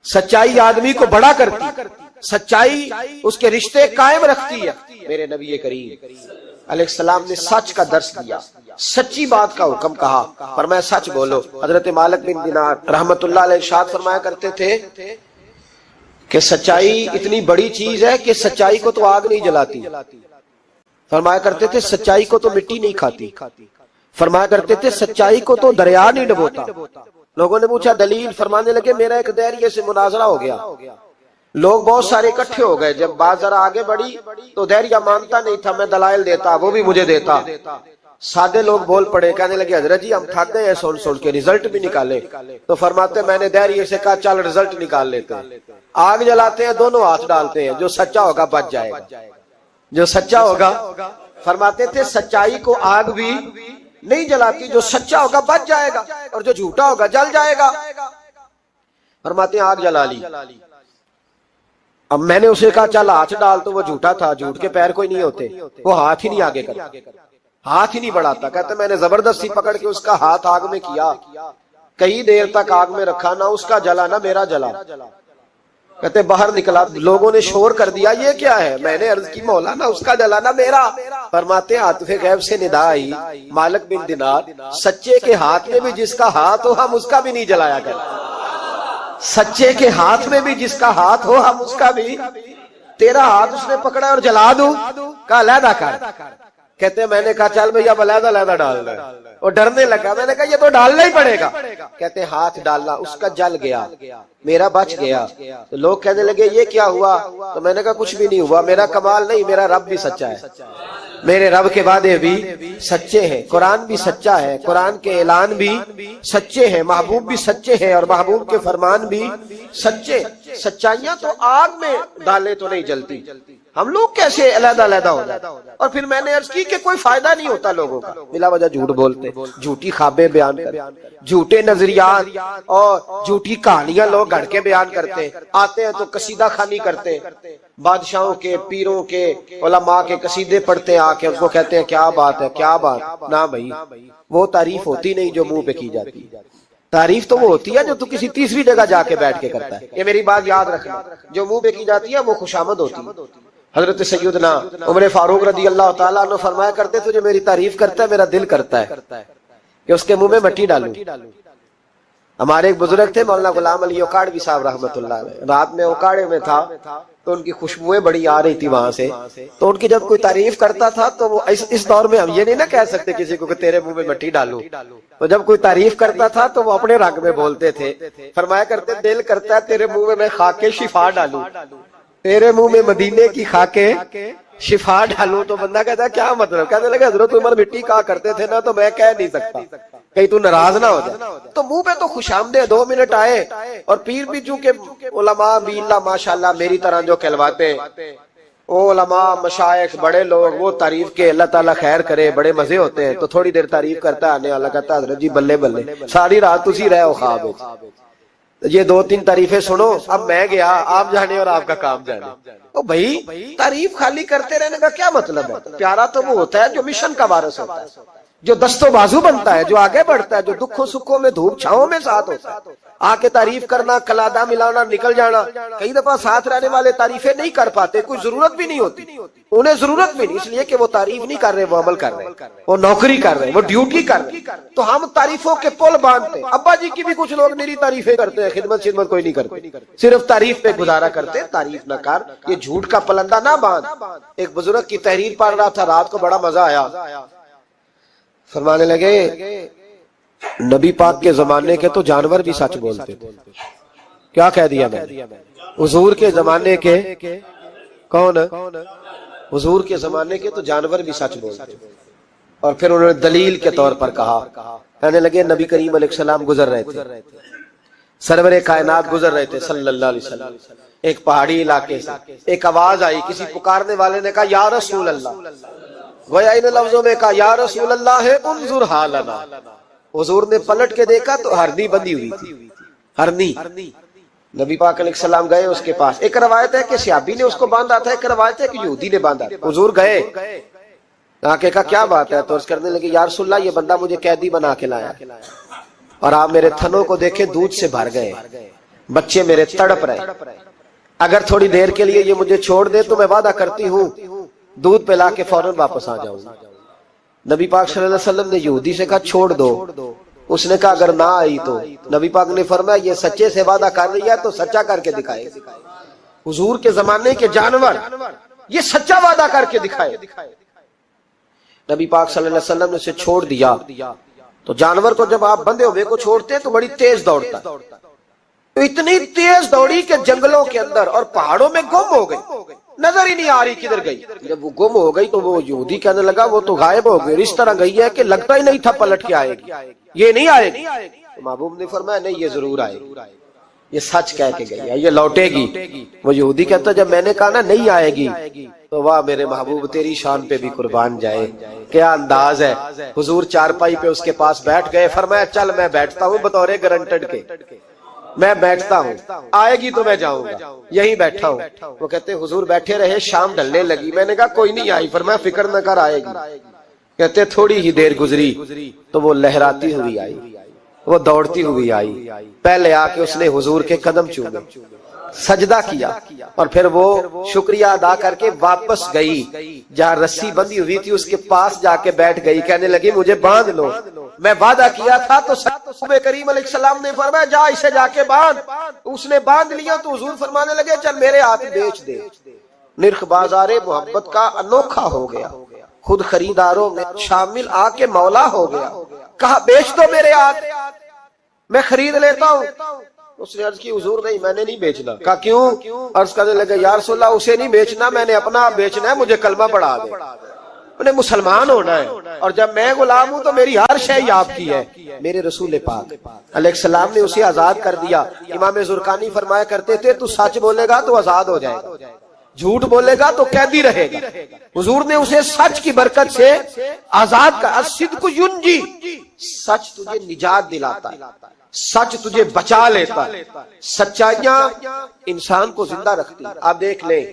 سچائی آدمی کو بڑا کرتی ہے، سچائی اس کے رشتے قائم رکھتی ہے۔ میرے نبی کریم علیہ السلام نے سچ کا درس دیا، سچی بات کا حکم کہا، فرمایا سچ بولو۔ حضرت مالک بن دینار رحمت اللہ علیہ ارشاد فرمایا کرتے تھے کہ سچائی اتنی بڑی چیز ہے کہ سچائی کو تو آگ نہیں جلاتی، فرمایا کرتے تھے سچائی کو تو مٹی نہیں کھاتی، فرمایا کرتے تھے سچائی کو تو دریا نہیں ڈبوتا۔ لوگوں نے پوچھا دلیل، فرمانے لگے میرا ایک دہریے سے مناظرہ ہو گیا، لوگ بہت سارے اکٹھے ہو گئے، جب بات ذرا آگے بڑھی تو دہریہ مانتا نہیں تھا، میں دلائل دیتا، وہ بھی مجھے دیتا۔ سادے لوگ بول پڑے، کہنے لگے حضرت جی ہم تھک گئے ہیں سن کے، رزلٹ بھی نکالے۔ تو فرماتے میں نے دہریے سے کہا چل رزلٹ نکال لیتے ہیں۔ آگ جلاتے ہیں، دونوں ہاتھ ڈالتے ہیں، جو سچا ہوگا بچ جائے گا، جو سچا ہوگا۔ فرماتے تھے سچائی کو آگ بھی نہیں جلاتی، جو سچا ہوگا بچ جائے گا اور جو جھوٹا ہوگا جل جائے گا۔ فرماتے ہیں آگ جلا لی، اب میں نے اسے کہا چل ہاتھ ڈال، تو وہ جھوٹا تھا، جھوٹ کے پیر کوئی نہیں ہوتے، وہ ہاتھ ہی نہیں آگے کرتا، ہاتھ ہی نہیں بڑھاتا۔ کہتے میں نے زبردستی پکڑ کے اس کا ہاتھ آگ میں کیا، کئی دیر تک آگ میں رکھا، نہ اس کا جلا نہ میرا جلا۔ کہتے باہر نکلا، لوگوں نے شور کر دیا یہ کیا ہے؟ میں نے عرض کی مولا نہ اس کا جلا نہ میرا۔ فرماتے عاطف غیب سے ندا آئی، مالک بن دینار سچے کے ہاتھ میں بھی جس کا ہاتھ ہو ہم اس کا بھی نہیں جلایا کرتے، سچے کے ہاتھ میں بھی جس کا ہاتھ ہو ہم اس کا بھی۔ تیرا ہاتھ اس نے پکڑا اور جلا دوں، کہا علیحدہ کر۔ کہتے ہیں میں نے کہا چل بھیا علیحدہ علیحدہ ڈال دے، وہ ڈرنے لگا، میں نے کہا یہ تو ڈالنا ہی پڑے گا۔ کہتے ہیں ہاتھ ڈالنا، اس کا جل گیا، میرا بچ گیا۔ تو لوگ کہنے لگے یہ کیا ہوا؟ تو میں نے کہا کچھ بھی نہیں ہوا، میرا کمال نہیں، میرا رب بھی سچا ہے، میرے رب کے وعدے بھی سچے ہیں، قرآن بھی سچا ہے، قرآن کے اعلان بھی سچے ہیں، محبوب بھی سچے ہیں اور محبوب کے فرمان بھی سچے۔ سچائیاں تو آگ میں ڈالے تو نہیں جلتی، ہم لوگ کیسے علیحدہ علیحدہ ہو جاتے۔ اور پھر میں نے عرض کی کہ کوئی فائدہ نہیں ہوتا لوگوں کا، بلا وجہ جھوٹ بولتے، جھوٹی خوابیں بیان کرتے، جھوٹے نظریات اور جھوٹی کہانیاں لوگ گھڑ کے بیان کرتے، آتے ہیں تو قصیدہ خوانی کرتے، بادشاہوں کے، پیروں کے، علماء کے قصیدے پڑھتے آ کے، ان کو کہتے ہیں کیا بات ہے کیا بات۔ نہ بھائی وہ تعریف ہوتی نہیں جو منہ پہ کی جاتی، تعریف تو وہ ہوتی ہے جو تو کسی تیسری جگہ جا کے بیٹھ کے کرتا ہے۔ یہ میری بات یاد رکھنا، جو منہ پہ کی جاتی ہے وہ خوشامد ہوتی ہے۔ حضرت سیدنا عمر فاروق رضی اللہ تعالیٰ عنہ فرمایا کرتے تھے جو میری تعریف کرتا ہے میرا دل کرتا ہے کہ اس کے منہ میں مٹی ڈالوں۔ ہمارے ایک بزرگ تھے مولانا غلام علی اوکاڑوی صاحب رحمت اللہ علیہ، رات میں اوکاڑے میں تھا تو ان کی خوشبوئیں بڑی آ رہی تھی وہاں سے، تو ان کی جب کوئی تعریف کرتا تھا تو وہ اس دور میں ہم یہ نہیں نہ کہہ سکتے کسی کو کہ تیرے منہ میں مٹی ڈالوں، تو جب کوئی تعریف کرتا تھا تو وہ اپنے رنگ میں بولتے تھے، فرمایا کرتے دل کرتا ہے تیرے منہ میں خاک شفا ڈالوں، تیرے منہ میں مدینے کی خاکیں شفا ڈالوں۔ تو بندہ کہتا ہے کیا مطلب؟ کہنے لگا حضرت عمر مٹی کہا کرتے تھے نا، تو میں کہہ نہیں سکتا کہیں تو ناراض نہ ہو جائے، تو منہ پہ تو خوش آمدید 2 منٹ آئے۔ اور پیر بھی چونکہ علماء بھی اللہ ماشاءاللہ میری طرح جو کہلواتے وہ علماء مشائخ بڑے لوگ، وہ تعریف کے اللہ تعالیٰ خیر کرے بڑے مزے ہوتے ہیں، تو تھوڑی دیر تعریف کرتا ہے، آنے والا کہتا ہے حضرت جی بلے بلے ساری رات تسی رہے ہو خواب میں، یہ 2-3 تعریفیں سنو، اب میں گیا آپ جانے اور آپ کا کام جانے۔ تو بھائی تعریف خالی کرتے رہنے کا کیا مطلب ہے؟ پیارا تو وہ ہوتا ہے جو مشن کا وارث ہوتا ہے، جو دستوں بازو بنتا ہے, جو آگے بڑھتا ہے, جو دکھوں سکھوں میں دھوپ چھاؤں میں ساتھ ہوتا ہے, آ کے تعریف کرنا, کلادہ ملانا, نکل جانا. کئی دفعہ ساتھ رہنے والے تعریفیں نہیں کر پاتے, کوئی ضرورت بھی نہیں ہوتی, انہیں ضرورت بھی نہیں, اس لیے کہ وہ تعریف نہیں کر رہے, وہ عمل کر رہے, وہ نوکری کر رہے, وہ ڈیوٹی کر رہے. تو ہم تعریفوں کے پل باندھتے. ابا جی کی بھی کچھ لوگ میری تعریفیں کرتے ہیں, خدمت کوئی نہیں کرتے, صرف تعریف پہ گزارا کرتے. تعریف نہ کر, یہ جھوٹ کا پلندہ نہ باندھ. ایک بزرگ کی تحریر پڑھ رہا تھا, رات کو بڑا مزہ آیا. فرمانے لگے نبی پاک کے زمانے کے تو جانور بھی سچ بولتے تھے. کیا کہہ دیا میں نے؟ حضور کے زمانے کے کون؟ حضور کے زمانے کے تو جانور بھی سچ بولتے تھے. اور پھر انہوں نے دلیل کے طور پر کہا, کہنے لگے نبی کریم علیہ السلام گزر رہے تھے, سرور کائنات گزر رہے تھے صلی اللہ علیہ وسلم, ایک پہاڑی علاقے سے. ایک آواز آئی, کسی پکارنے والے نے کہا یا رسول اللہ. گویا ان لفظوں میں کہا یا رسول اللہ ہے انظر حالنا. حضور نے پلٹ کے دیکھا تو ہرنی بندی ہوئی تھی, ہرنی. نبی پاک علیہ السلام گئے اس کے پاس. ایک روایت ہے کہ صحابی نے اس کو باندھا تھا, ایک روایت ہے کہ یہودی نے باندھا. حضور گئے, آ کے کہا کیا بات ہے؟ تو اس کرنے لگے یا رسول اللہ یہ بندہ مجھے قیدی بنا کے لایا, اور آپ میرے تھنوں کو دیکھے دودھ سے بھر گئے, بچے میرے تڑپ رہے. اگر تھوڑی دیر کے لیے یہ مجھے چھوڑ دے تو میں وعدہ کرتی ہوں دودھ پلا کے فوراً واپس آ جاؤں. نبی پاک صلی اللہ علیہ وسلم نے یہودی سے کہا چھوڑ دو. اس نے کہا اگر نہ آئی تو. نبی پاک نے فرمایا یہ سچے سے وعدہ کر رہی ہے تو سچا کر کے دکھائے. حضور کے زمانے کے جانور یہ سچا وعدہ کر کے دکھائے. نبی پاک صلی اللہ علیہ وسلم نے اسے چھوڑ دیا. تو جانور کو جب آپ بندے ہوئے کو چھوڑتے ہیں تو بڑی تیز دوڑتا ہے. تو اتنی تیز دوڑی کہ جنگلوں کے اندر اور پہاڑوں میں گم ہو گئی, نظر ہی نہیں آ رہی کدھر گئی. جب وہ گم ہو گئی تو وہ یہودی کہنے لگا وہ تو غائب ہو گئی, اس طرح گئی ہے کہ لگتا ہی نہیں تھا پلٹ کے آئے گی, یہ نہیں آئے گی. محبوب نے فرمایا نہیں یہ ضرور آئے گی, یہ سچ کہہ کے گئی ہے, یہ لوٹے گی. وہ یہودی کہتا جب میں نے کہا نا نہیں آئے گی تو واہ میرے محبوب تیری شان پہ بھی قربان جائے, کیا انداز ہے. حضور چارپائی پہ اس کے پاس بیٹھ گئے, فرمایا چل میں بیٹھتا ہوں بطور گارنٹڈ کے, میں بیٹھتا ہوں, آئے گی تو میں جاؤں گا, یہیں بیٹھا ہوں. وہ کہتے حضور بیٹھے رہے, شام ڈھلنے لگی, میں نے کہا کوئی نہیں آئی. فرمایا فکر نہ کر آئے گی. کہتے تھوڑی ہی دیر گزری تو وہ لہراتی ہوئی آئی, وہ دوڑتی ہوئی آئی. پہلے آ کے اس نے حضور کے قدم چومے, سجدہ کیا, اور پھر وہ شکریہ ادا کر کے واپس گئی. جہاں رسی بندھی ہوئی تھی اس کے پاس جا کے بیٹھ گئی, کہنے لگی مجھے باندھ لو, میں وعدہ کیا تھا. تو نبی کریم علیہ السلام نے فرمایا جا اسے جا کے باندھ. اس نے باندھ لیا تو حضور فرمانے لگے چل میرے ہاتھ بیچ دے. نرخ بازار محبت کا انوکھا ہو گیا, خود خریداروں میں شامل آ کے مولا ہو گیا. کہا بیچ دو میرے ہاتھ, میں خرید لیتا ہوں. اس نے عرض کی حضور نہیں میں نے نہیں بیچنا. کہا کیوں؟ عرض کرنے لگے یا رسول اللہ اسے نہیں بیچنا, میں نے اپنا بیچنا ہے, مجھے کلمہ پڑھا دے, انہیں مسلمان ہونا ہے, اور جب میں غلام ہوں تو میری ہر شے آپ کی ہے. میرے رسول پاک علیہ السلام نے اسے آزاد کر دیا. امام زرقانی فرمایا کرتے تھے تو سچ بولے گا تو آزاد ہو جائے گا, جھوٹ بولے گا تو قیدی رہے گا. حضور نے اسے سچ کی برکت سے آزاد کر. الصدق ینجی, سچ تجھے نجات دلاتا ہے, سچ تجھے بچا لیتا ہے. سچائیاں انسان کو زندہ رکھتی. آپ دیکھ لیں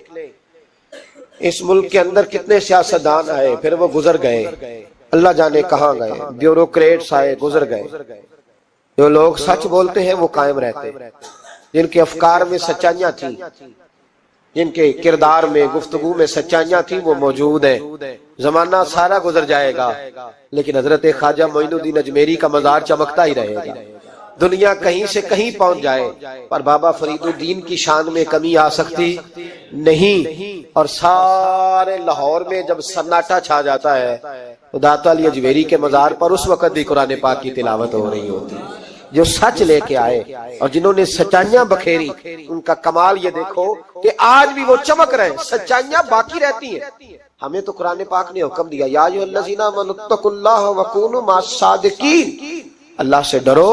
اس ملک کے اندر کتنے سیاستدان آئے, پھر وہ گزر گئے, اللہ جانے کہاں گئے. بیوروکریٹس آئے, گزر گئے. جو لوگ سچ بولتے ہیں وہ قائم رہتے, جن کے افکار میں سچائیاں تھیں, جن کے کردار میں گفتگو میں سچائیاں تھیں وہ موجود ہیں. زمانہ سارا گزر جائے گا لیکن حضرت خواجہ معین الدین اجمیری کا مزار چمکتا ہی رہے گا. دنیا کہیں سے کہیں پہنچ جائے پر بابا فرید الدین کی شان میں کمی آ سکتی نہیں. اور سارے لاہور میں جب سناٹا چھا جاتا ہے تو داتا علی اجمیری کے مزار پر اس وقت بھی قرآن پاک کی تلاوت ہو رہی ہوتی. جو سچ لے کے آئے اور جنہوں نے سچائیاں بکھیری, ان کا کمال یہ دیکھو کہ آج بھی وہ چمک رہے, سچائیاں باقی رہتی ہیں. ہمیں تو قرآن پاک نے حکم دیا یا ایھا الذین آمنوا اتقوا اللہ وکونوا مع الصادقین, اللہ سے ڈرو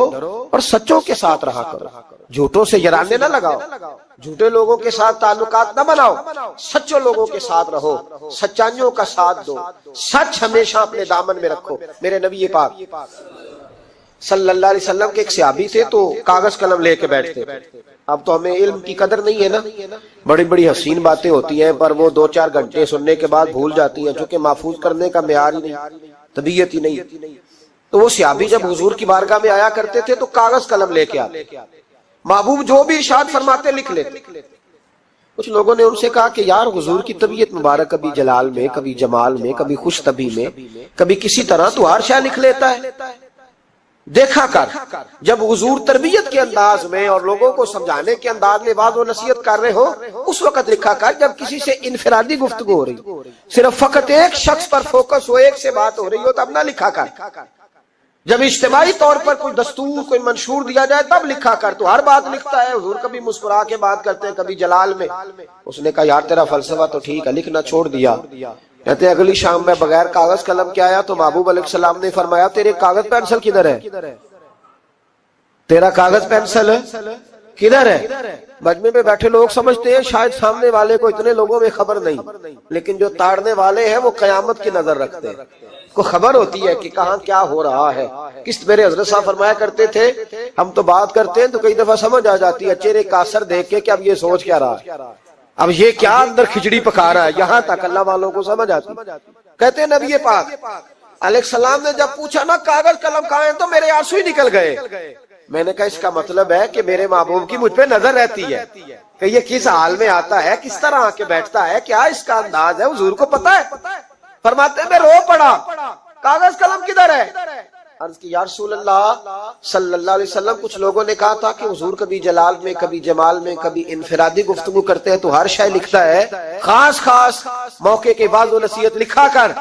اور سچوں کے ساتھ رہا کرو, جھوٹوں سے یرانے نہ لگاؤ, جھوٹے لوگوں کے ساتھ تعلقات نہ بناؤ, سچوں لوگوں کے ساتھ رہو, سچائیوں کا ساتھ دو, سچ ہمیشہ اپنے دامن میں رکھو. میرے نبی پاک صلی اللہ علیہ وسلم کے ایک صحابی تھے تو کاغذ قلم لے کے بیٹھتے. اب تو ہمیں علم کی قدر نہیں ہے نا, بڑی بڑی حسین باتیں ہوتی ہیں پر وہ 2-4 گھنٹے سننے کے بعد بھول جاتی ہیں, چونکہ محفوظ کرنے کا معیار ہی نہیں. طبیعت ہی نہیں. تو وہ صحابی جب حضور کی بارگاہ میں آیا کرتے تھے تو کاغذ قلم لے کے آتے، محبوب جو بھی ارشاد فرماتے لکھ لیتے. کچھ لوگوں نے ان سے کہا کہ یار حضور کی طبیعت مبارک کبھی جلال میں، کبھی جمال میں، کبھی خوش طبی میں، کبھی کسی طرح تو ہر شے لکھ لیتا ہے. دیکھا کر جب حضور تربیت کے انداز میں اور لوگوں کو سمجھانے کے انداز میں واضح و نصیحت کر رہے ہو، اس وقت لکھا کر جب کسی سے انفرادی گفتگو ہو رہی، صرف فقط ایک شخص پر فوکس ہو، ایک سے بات ہو رہی ہو، تب نہ لکھا کر. جب اجتماعی طور پر کوئی دستور، کوئی منشور دیا جائے تب لکھا کر. تو ہر بات لکھتا ہے. حضور کبھی مسکرا کے بات کرتے ہیں، کبھی جلال میں. اس نے کہا یار تیرا فلسفہ تو ٹھیک ہے، لکھنا چھوڑ دیا. کہتے ہیں اگلی شام میں بغیر کاغذ قلم کے آیا تو محبوب علیہ السلام نے فرمایا تیرے کاغذ پینسل کدھر ہے؟ تیرا کاغذ پینسل کدھر ہے؟ مجمع میں بیٹھے لوگ سمجھتے ہیں شاید سامنے والے کو اتنے لوگوں میں خبر نہیں، لیکن جو تاڑنے والے ہیں وہ قیامت کی نظر رکھتے ہیں، کو خبر ہوتی ہے کہ کہاں کیا ہو رہا ہے. میرے حضرت صاحب فرمایا کرتے تھے ہم تو بات کرتے ہیں تو کئی دفعہ سمجھ آ جاتی ہے چہرے کا اثر دیکھ کے کہ اب یہ سوچ کیا رہا ہے، اب یہ کیا اندر کھچڑی پکا رہا ہے. یہاں تک اللہ والوں کو سمجھ آتی. کہتے ہیں نبی پاک علیہ السلام نے جب پوچھا نا کاغذ قلم کہاں ہیں تو میرے آنسو ہی نکل گئے. میں نے کہا اس کا مطلب ہے کہ میرے محبوب کی مجھ پہ نظر رہتی ہے کہ یہ کس حال میں آتا ہے، کس طرح آ کے بیٹھتا ہے، کیا اس کا انداز ہے، حضور کو پتا ہے. فرماتے ہیں میں رو پڑا، کاغذ قلم کدھر ہے؟ عرض کی یا رسول اللہ صلی اللہ علیہ وسلم کچھ لوگوں نے کہا تھا کہ حضور کبھی جلال میں، کبھی جمال میں، کبھی انفرادی گفتگو کرتے ہیں تو ہر شے لکھتا ہے، خاص خاص موقع کے بعد وہ نصیحت لکھا کر.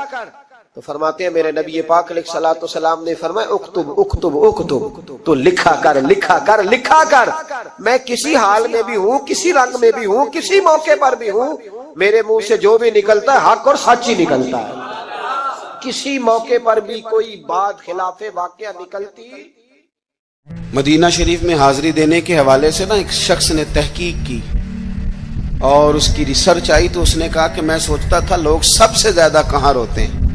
تو فرماتے ہیں میرے نبی پاک علیہ الصلوۃ والسلام نے فرمایا اکتب اکتب اکتب، تو لکھا کر لکھا کر لکھا کر. میں کسی حال میں بھی ہوں، کسی رنگ میں بھی ہوں، کسی موقع پر بھی ہوں، میرے منہ سے جو بھی نکلتا ہے حق اور سچ ہی نکلتا ہے. کسی موقع پر بھی کوئی بات خلاف واقعہ نکلتی. مدینہ شریف میں حاضری دینے کے حوالے سے نا ایک شخص نے تحقیق کی اور اس کی ریسرچ آئی تو اس نے کہا کہ میں سوچتا تھا لوگ سب سے زیادہ کہاں روتے ہیں،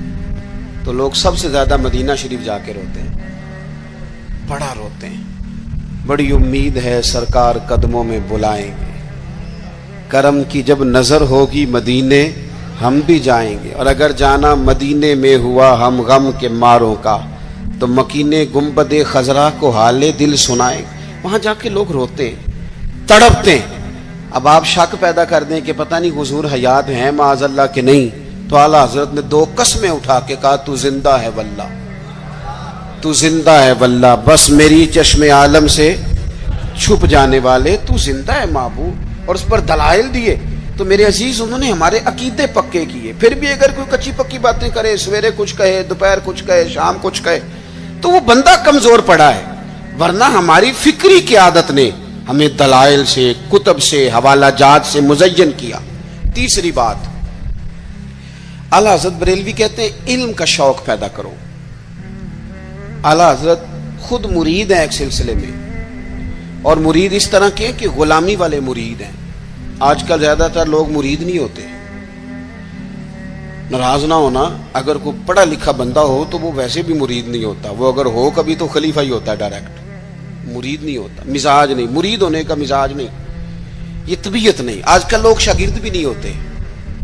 تو لوگ سب سے زیادہ مدینہ شریف جا کے روتے ہیں، بڑا روتے ہیں. بڑی امید ہے سرکار قدموں میں بلائیں گے، کرم کی جب نظر ہوگی مدینے ہم بھی جائیں گے، اور اگر جانا مدینے میں ہوا ہم غم کے ماروں کا تو مکینے گنبد خضرا کو حال دل سنائیں. وہاں جا کے لوگ روتے ہیں، تڑپتے ہیں. اب آپ شک پیدا کر دیں کہ پتہ نہیں حضور حیات ہیں معاذ اللہ کہ نہیں، تو اعلیٰ حضرت نے 2 قسمیں اٹھا کے کہا تو زندہ ہے واللہ، تو زندہ ہے واللہ، بس میری چشم عالم سے چھپ جانے والے تو زندہ ہے محبوب. اور اس پر دلائل دیے. تو میرے عزیز انہوں نے ہمارے عقیدے پکے کیے. پھر بھی اگر کوئی کچی پکی باتیں کرے، سویرے کچھ کہے، دوپہر کچھ کہے، شام کچھ کہے، تو وہ بندہ کمزور پڑا ہے. ورنہ ہماری فکری قیادت نے ہمیں دلائل سے، کتب سے، حوالہ جات سے مزین کیا. تیسری بات، اعلیٰ حضرت بریلوی کہتے ہیں علم کا شوق پیدا کرو. اعلیٰ حضرت خود مرید ہیں ایک سلسلے میں، اور مرید اس طرح کے کہ غلامی والے مرید ہیں. آج کل زیادہ تر لوگ مرید نہیں ہوتے. ناراض نہ ہونا، اگر کوئی پڑھا لکھا بندہ ہو تو وہ ویسے بھی مرید نہیں ہوتا. وہ اگر ہو کبھی تو خلیفہ ہی ہوتا ہے ڈائریکٹ، مرید نہیں ہوتا. مزاج نہیں، مرید ہونے کا مزاج نہیں، یہ طبیعت نہیں. آج کل لوگ شاگرد بھی نہیں ہوتے.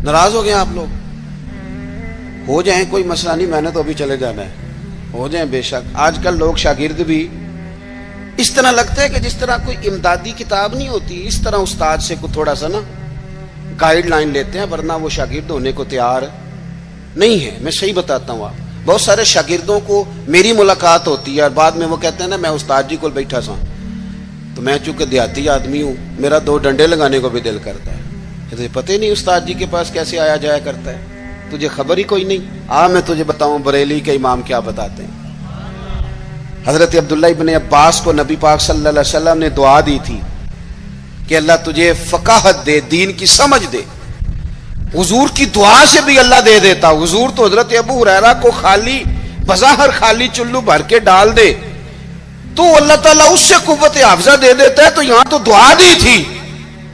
ناراض ہو گئے آپ لوگ؟ ہو جائیں، کوئی مسئلہ نہیں، میں نے تو ابھی چلے جانا ہے، ہو جائیں بے شک. آج کل لوگ شاگرد بھی اس طرح لگتا ہے کہ جس طرح کوئی امدادی کتاب نہیں ہوتی، اس طرح استاد سے کو تھوڑا سا نا گائیڈ لائن لیتے ہیں، ورنہ وہ شاگرد ہونے کو تیار نہیں ہے. میں صحیح بتاتا ہوں. آپ بہت سارے شاگردوں کو میری ملاقات ہوتی ہے اور بعد میں وہ کہتے ہیں نا میں استاد جی کو بیٹھا سا، تو میں چونکہ دیہاتی آدمی ہوں، میرا 2 ڈنڈے لگانے کو بھی دل کرتا ہے. تجھے پتہ ہی نہیں استاد جی کے پاس کیسے آیا جایا کرتا ہے، تجھے خبر ہی کوئی نہیں. میں تجھے بتاؤں بریلی کے امام کیا بتاتے ہیں. حضرت عبداللہ ابن عباس کو نبی پاک صلی اللہ علیہ وسلم نے دعا دی تھی کہ اللہ تجھے فقاہت دے، دین کی سمجھ دے. حضور کی دعا سے بھی اللہ دے دیتا. حضور تو حضرت ابو ہریرہ کو خالی بظاہر خالی چلو بھر کے ڈال دے تو اللہ تعالیٰ اس سے قوت حافظہ دے دیتا ہے. تو یہاں تو دعا دی تھی،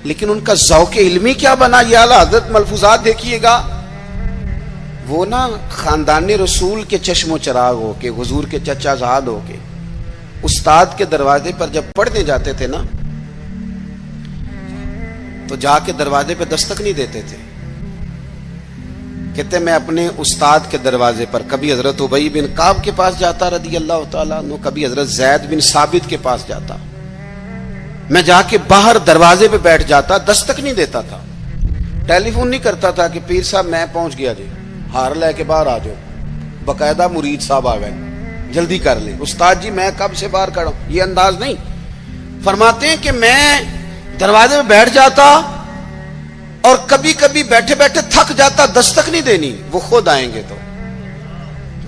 لیکن ان کا ذوق علمی کیا بنا. یہ اعلیٰ حضرت ملفوظات دیکھیے گا. وہ نا خاندان رسول کے چشم و چراغ ہو کے، حضور کے چچا زاد ہو کے، استاد کے دروازے پر جب پڑھنے جاتے تھے نا تو جا کے دروازے پہ دستک نہیں دیتے تھے. کہتے ہیں میں اپنے استاد کے دروازے پر کبھی حضرت ابی بن کعب کے پاس جاتا رضی اللہ تعالیٰ عنہ، کبھی حضرت زید بن ثابت کے پاس جاتا، میں جا کے باہر دروازے پہ بیٹھ جاتا، دستک نہیں دیتا تھا، ٹیلی فون نہیں کرتا تھا کہ پیر صاحب میں پہنچ گیا جی، ہار لے کے باہر آ جاؤ، باقاعدہ مرید صاحب آ گئے جلدی کر لیں، استاد جی میں کب سے باہر کھڑا ہوں، یہ انداز نہیں۔ فرماتے ہیں کہ میں دروازے پہ بیٹھ جاتا اور کبھی کبھی بیٹھے بیٹھے تھک جاتا، دستک نہیں دینی، وہ خود آئیں گے تو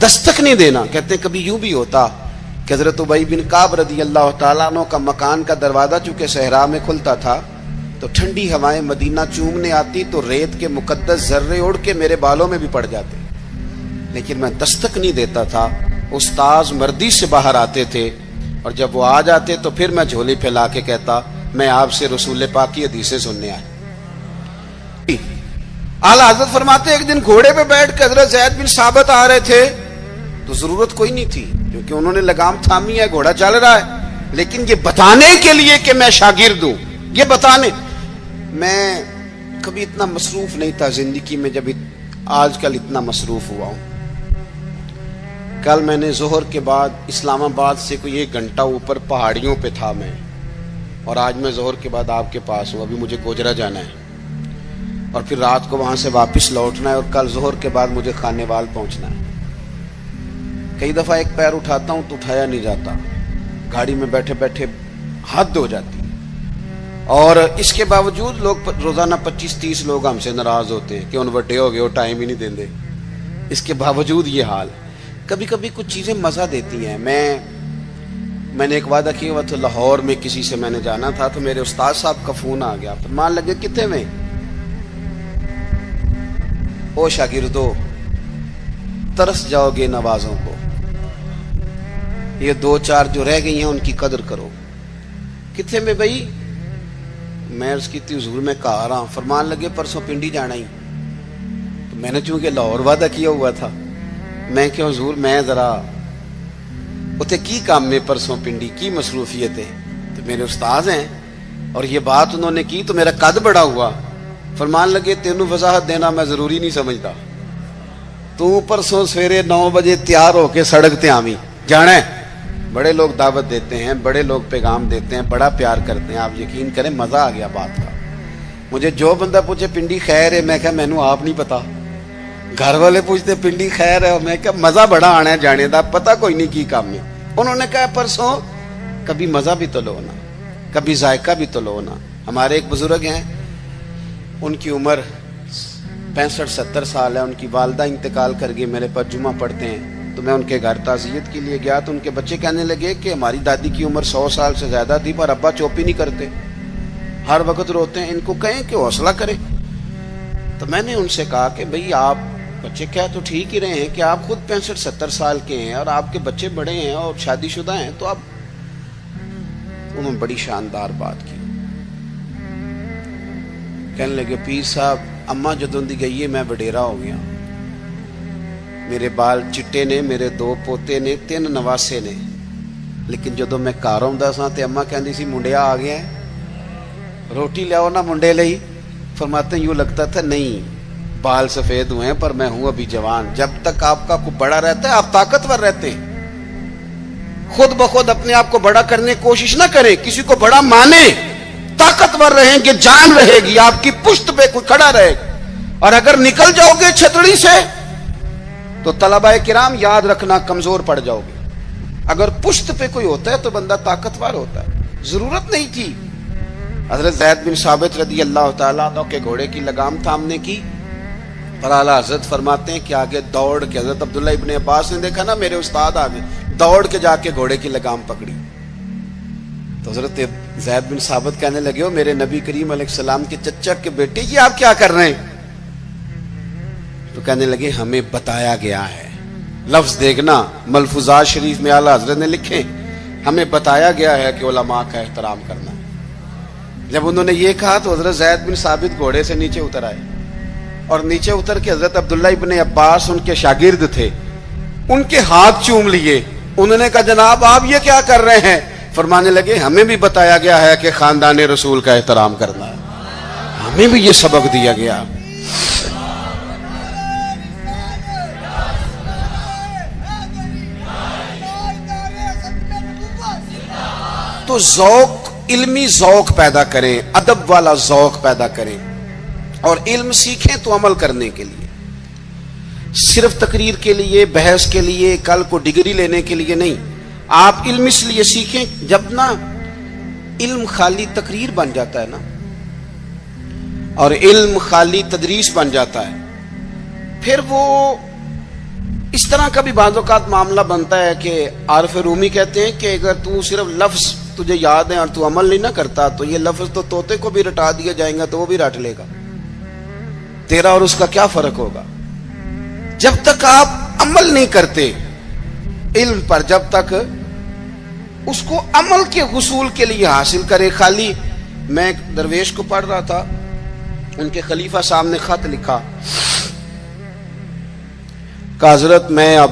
دستک نہیں دینا۔ کہتے ہیں کبھی یوں بھی ہوتا کہ حضرت ابی بن کعب رضی اللہ تعالیٰ عنہ کا مکان کا دروازہ چونکہ صحرا میں کھلتا تھا تو ٹھنڈی ہوائیں مدینہ چومنے آتی تو ریت کے مقدس ذرے اڑ کے میرے بالوں میں بھی پڑ جاتے، لیکن میں دستک نہیں دیتا تھا۔ استاذ مردی سے باہر آتے تھے اور جب وہ آ جاتے تو پھر میں جھولی پھیلا کے کہتا میں آپ سے رسول پاک کی حدیثیں سننے آیا۔ اعلیٰ حضرت فرماتے ایک دن گھوڑے پہ بیٹھ کے حضرت زید بن ثابت آ رہے تھے تو ضرورت کوئی نہیں تھی کیونکہ انہوں نے لگام تھامی ہے، گھوڑا چل رہا ہے، لیکن یہ بتانے کے لیے کہ میں شاگرد ہوں، یہ بتانے۔ میں کبھی اتنا مصروف نہیں تھا زندگی میں جب آج کل اتنا مصروف ہوا ہوں۔ کل میں نے ظہر کے بعد اسلام آباد سے کوئی 1 گھنٹہ اوپر پہاڑیوں پہ تھا میں، اور آج میں ظہر کے بعد آپ کے پاس ہوں، ابھی مجھے گوجرا جانا ہے اور پھر رات کو وہاں سے واپس لوٹنا ہے اور کل ظہر کے بعد مجھے خانے وال پہنچنا ہے۔ کئی دفعہ ایک پیر اٹھاتا ہوں تو اٹھایا نہیں جاتا، گاڑی میں بیٹھے بیٹھے حد ہو جاتی، اور اس کے باوجود لوگ روزانہ 25-30 لوگ ہم سے ناراض ہوتے ہیں کہ ان وڈے ہو گئے وہ ٹائم ہی نہیں دیندے۔ اس کے باوجود یہ حال، کبھی کبھی کچھ چیزیں مزہ دیتی ہیں۔ میں نے ایک وعدہ کیا ہوا تھا، لاہور میں کسی سے میں نے جانا تھا تو میرے استاد صاحب کا فون آ گیا، فرمان لگے کتنے میں؟ او شاگردو ترس جاؤ گے نوازوں کو، یہ 2-4 جو رہ گئی ہیں ان کی قدر کرو۔ کتنے میں بھائی؟ میں عرض کی تھی حضور میں کہا رہا ہوں۔ فرمان لگے پرسوں پنڈی جانا ہی، تو میں نے چونکہ لاہور وعدہ کیا ہوا تھا، میں کہ حضور میں ذرا اتنے کی کام میں پرسوں پنڈی کی مصروفیت ہے، تو میرے استاذ ہیں اور یہ بات انہوں نے کی تو میرا قد بڑا ہوا۔ فرمان لگے تینوں وضاحت دینا میں ضروری نہیں سمجھتا، تو پرسوں سویرے 9 بجے تیار ہو کے سڑک تے آویں جانا ہے۔ بڑے لوگ دعوت دیتے ہیں، بڑے لوگ پیغام دیتے ہیں، بڑا پیار کرتے ہیں، آپ یقین کریں مزہ آ گیا بات کا۔ مجھے جو بندہ پوچھے پنڈی خیر ہے، میں کہا مینوں آپ نہیں پتا، گھر والے پوچھتے پنڈی خیر ہے، میں کہا مزہ بڑا آنا ہے جانے دا، پتہ کوئی نہیں کی کام میں۔ انہوں نے کہا پرسوں کبھی مزہ بھی تو لو نا، کبھی ذائقہ بھی تو لو نا۔ ہمارے ایک بزرگ ہیں، ان کی عمر 65-70 سال ہے، ان کی والدہ انتقال کر گئی، میرے پاس جمعہ پڑھتے ہیں تو میں ان کے گھر تعزیت کے لیے گیا تو ان کے بچے کہنے لگے کہ ہماری دادی کی عمر 100 سال سے زیادہ تھی پر ابا چوپی نہیں کرتے، ہر وقت روتے ہیں، ان کو کہیں کہ حوصلہ کریں۔ تو میں نے ان سے کہا کہ بھئی آپ بچے کیا تو ٹھیک ہی رہے ہیں کہ آپ خود 65-70 سال کے ہیں اور آپ کے بچے بڑے ہیں اور شادی شدہ ہیں، تو آپ انہوں نے بڑی شاندار بات کی، کہنے لگے پیر صاحب اماں جدوں دی گئی ہے میں وڈیرا ہو گیا، میرے بال چٹے نے، میرے 2 پوتے نے، 3 نواسے نے، لیکن جدوں میں گھر آਉਂدا سا تے اماں کہندی سی منڈیا آ گیا ہے روٹی لے آؤ نا منڈے لئی۔ فرماتے ہیں یوں لگتا تھا نہیں بال سفید ہوئے ہیں پر میں ہوں ابھی جوان۔ جب تک آپ کا کو بڑا رہتا ہے آپ طاقتور رہتے ہیں، خود بخود اپنے آپ کو بڑا کرنے کی کوشش نہ کریں، کسی کو بڑا مانے، طاقتور رہیں گے، جان رہے گی، آپ کی پشت پہ کوئی کھڑا رہے گا۔ اور اگر نکل جاؤ گے چھتڑی سے تو طلباء کرام یاد رکھنا کمزور پڑ جاؤ گے، اگر پشت پہ کوئی ہوتا ہے تو بندہ طاقتور ہوتا ہے۔ ضرورت نہیں تھی حضرت زید بن ثابت رضی اللہ تعالیٰ عنہ کے گھوڑے کی لگام تھامنے کی، پر اعلیٰ حضرت فرماتے ہیں کہ آگے دوڑ کے حضرت عبداللہ ابن عباس نے دیکھا نا میرے استاد آگے دوڑ کے جا کے گھوڑے کی لگام پکڑی، تو حضرت زید بن ثابت کہنے لگے ہو میرے نبی کریم علیہ السلام کے چچا کے بیٹے یہ آپ کیا کر رہے ہیں؟ تو کہنے لگے ہمیں بتایا گیا ہے، لفظ دیکھنا ملفوظات شریف میں اعلیٰ حضرت نے لکھے، ہمیں بتایا گیا ہے کہ علماء کا احترام کرنا۔ جب انہوں نے یہ کہا تو حضرت زید بن ثابت گھوڑے سے نیچے اتر آئے اور نیچے اتر کے حضرت عبداللہ ابن عباس ان کے شاگرد تھے، ان کے ہاتھ چوم لیے۔ انہوں نے کہا جناب آپ یہ کیا کر رہے ہیں؟ فرمانے لگے ہمیں بھی بتایا گیا ہے کہ خاندان رسول کا احترام کرنا ہے، ہمیں بھی یہ سبق دیا گیا۔ تو ذوق، علمی ذوق پیدا کریں، ادب والا ذوق پیدا کریں، اور علم سیکھیں تو عمل کرنے کے لیے، صرف تقریر کے لیے، بحث کے لیے، کل کو ڈگری لینے کے لیے نہیں۔ آپ علم اس لیے سیکھیں، جب نا علم خالی تقریر بن جاتا ہے نا، اور علم خالی تدریس بن جاتا ہے، پھر وہ اس طرح کا بھی بعض اوقات معاملہ بنتا ہے کہ عارف رومی کہتے ہیں کہ اگر تو صرف لفظ تجھے یاد ہے اور تو عمل نہیں نہ کرتا تو یہ لفظ تو طوطے کو بھی رٹا دیا جائیں گا تو وہ بھی رٹ لے گا، تیرا اور اس کا کیا فرق ہوگا؟ جب تک آپ عمل نہیں کرتے علم پر، جب تک اس کو عمل کے حصول کے لیے حاصل کرے، خالی میں ایک درویش کو پڑھ رہا تھا، ان کے خلیفہ صاحب نے خط لکھا کہ حضرت میں اب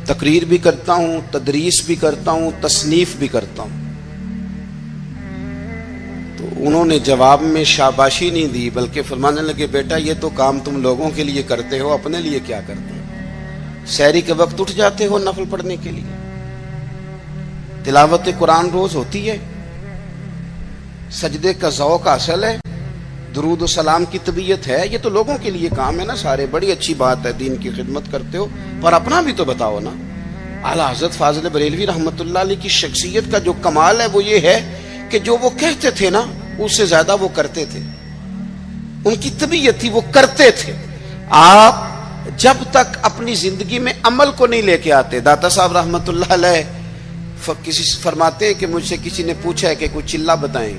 تقریر بھی کرتا ہوں، تدریس بھی کرتا ہوں، تصنیف بھی کرتا ہوں۔ تو انہوں نے جواب میں شاباشی نہیں دی، بلکہ فرمانے لگے بیٹا یہ تو کام تم لوگوں کے لیے کرتے ہو، اپنے لیے کیا کرتے ہو؟ سحری کے وقت اٹھ جاتے ہو نفل پڑھنے کے لیے، تلاوت قرآن روز ہوتی ہے، سجدے کا ذوق حاصل ہے، درود و سلام کی طبیعت ہے، یہ تو لوگوں کے لیے کام ہے نا سارے، بڑی اچھی بات ہے، دین کی خدمت کرتے ہو، پر اپنا بھی تو بتاؤ نا۔ اعلیٰ حضرت فاضل بریلوی رحمۃ اللہ علیہ کی شخصیت کا جو کمال ہے وہ یہ ہے کہ جو وہ کہتے تھے نا اس سے زیادہ وہ کرتے تھے، ان کی طبیعت تھی وہ کرتے تھے۔ آپ جب تک اپنی زندگی میں عمل کو نہیں لے کے آتے، داتا صاحب رحمۃ اللہ علیہ کسی سے فرماتے ہیں کہ مجھ سے کسی نے پوچھا ہے کہ کوئی چلہ بتائیں،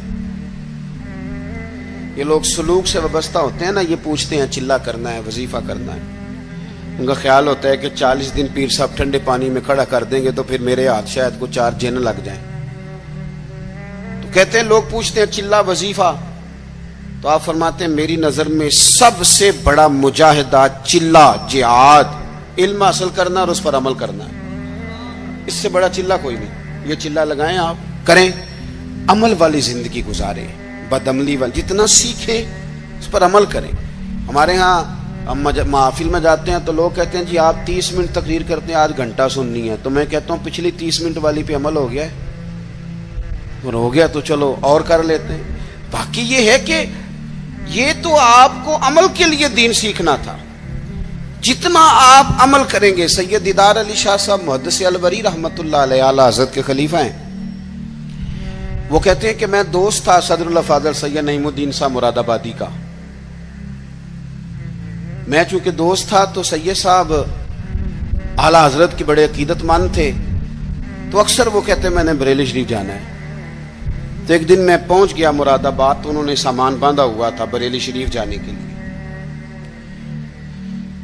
یہ لوگ سلوک سے وابستہ ہوتے ہیں نا، یہ پوچھتے ہیں چلہ کرنا ہے، وظیفہ کرنا ہے، ان کا خیال ہوتا ہے کہ 40 دن پیر صاحب ٹھنڈے پانی میں کھڑا کر دیں گے تو پھر میرے ہاتھ شاید کو 4 جن لگ جائیں، تو کہتے ہیں لوگ پوچھتے ہیں چلہ وظیفہ، تو آپ فرماتے ہیں میری نظر میں سب سے بڑا مجاہدہ چلہ جہاد علم حاصل کرنا اور اس پر عمل کرنا ہے، اس سے بڑا چلہ کوئی نہیں۔ یہ چلہ لگائیں، آپ کریں، عمل والی زندگی گزاریں، بدعملی والی، جتنا سیکھیں اس پر عمل کریں۔ ہمارے ہاں ہم محافل میں جاتے ہیں تو لوگ کہتے ہیں جی آپ 30 منٹ تقریر کرتے ہیں، 1 گھنٹہ سننی ہے، تو میں کہتا ہوں پچھلی 30 منٹ والی پہ عمل ہو گیا ہے، اور ہو گیا تو چلو اور کر لیتے ہیں۔ باقی یہ ہے کہ یہ تو آپ کو عمل کے لیے دین سیکھنا تھا، جتنا آپ عمل کریں گے۔ سید دیدار علی شاہ صاحب محدث الوری رحمۃ اللہ علیہ اعلیٰ حضرت کے خلیفہ ہیں، وہ کہتے ہیں کہ میں دوست تھا صدر اللہ فاضل سید نعیم الدین صاحب مراد آبادی کا، میں چونکہ دوست تھا تو سید صاحب اعلیٰ حضرت کے بڑے عقیدت مند تھے، تو اکثر وہ کہتے ہیں میں نے بریلی شریف جانا ہے۔ تو ایک دن میں پہنچ گیا مراد آباد، تو انہوں نے سامان باندھا ہوا تھا بریلی شریف جانے کے لیے،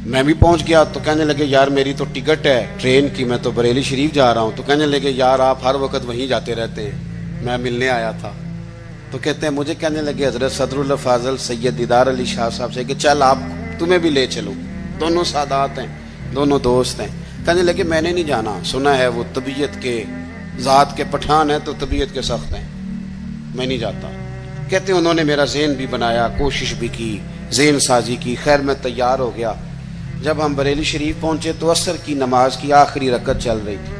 میں بھی پہنچ گیا، تو کہنے لگے یار میری تو ٹکٹ ہے ٹرین کی، میں تو بریلی شریف جا رہا ہوں۔ تو کہنے لگے یار آپ ہر وقت وہیں جاتے رہتے ہیں، میں ملنے آیا تھا۔ تو کہتے ہیں مجھے کہنے لگے حضرت صدر اللہ فاضل سید دیدار علی شاہ صاحب سے کہ چل آپ تمہیں بھی لے چلو، دونوں سادات ہیں، دونوں دوست ہیں۔ کہنے لگے میں نے نہیں جانا، سنا ہے وہ طبیعت کے ذات کے پٹھان ہیں تو طبیعت کے سخت ہیں، میں نہیں جاتا۔ کہتے ہیں انہوں نے میرا ذہن بھی بنایا، کوشش بھی کی، ذہن سازی کی، خیر میں تیار ہو گیا۔ جب ہم بریلی شریف پہنچے تو عصر کی نماز کی آخری رکعت چل رہی تھی،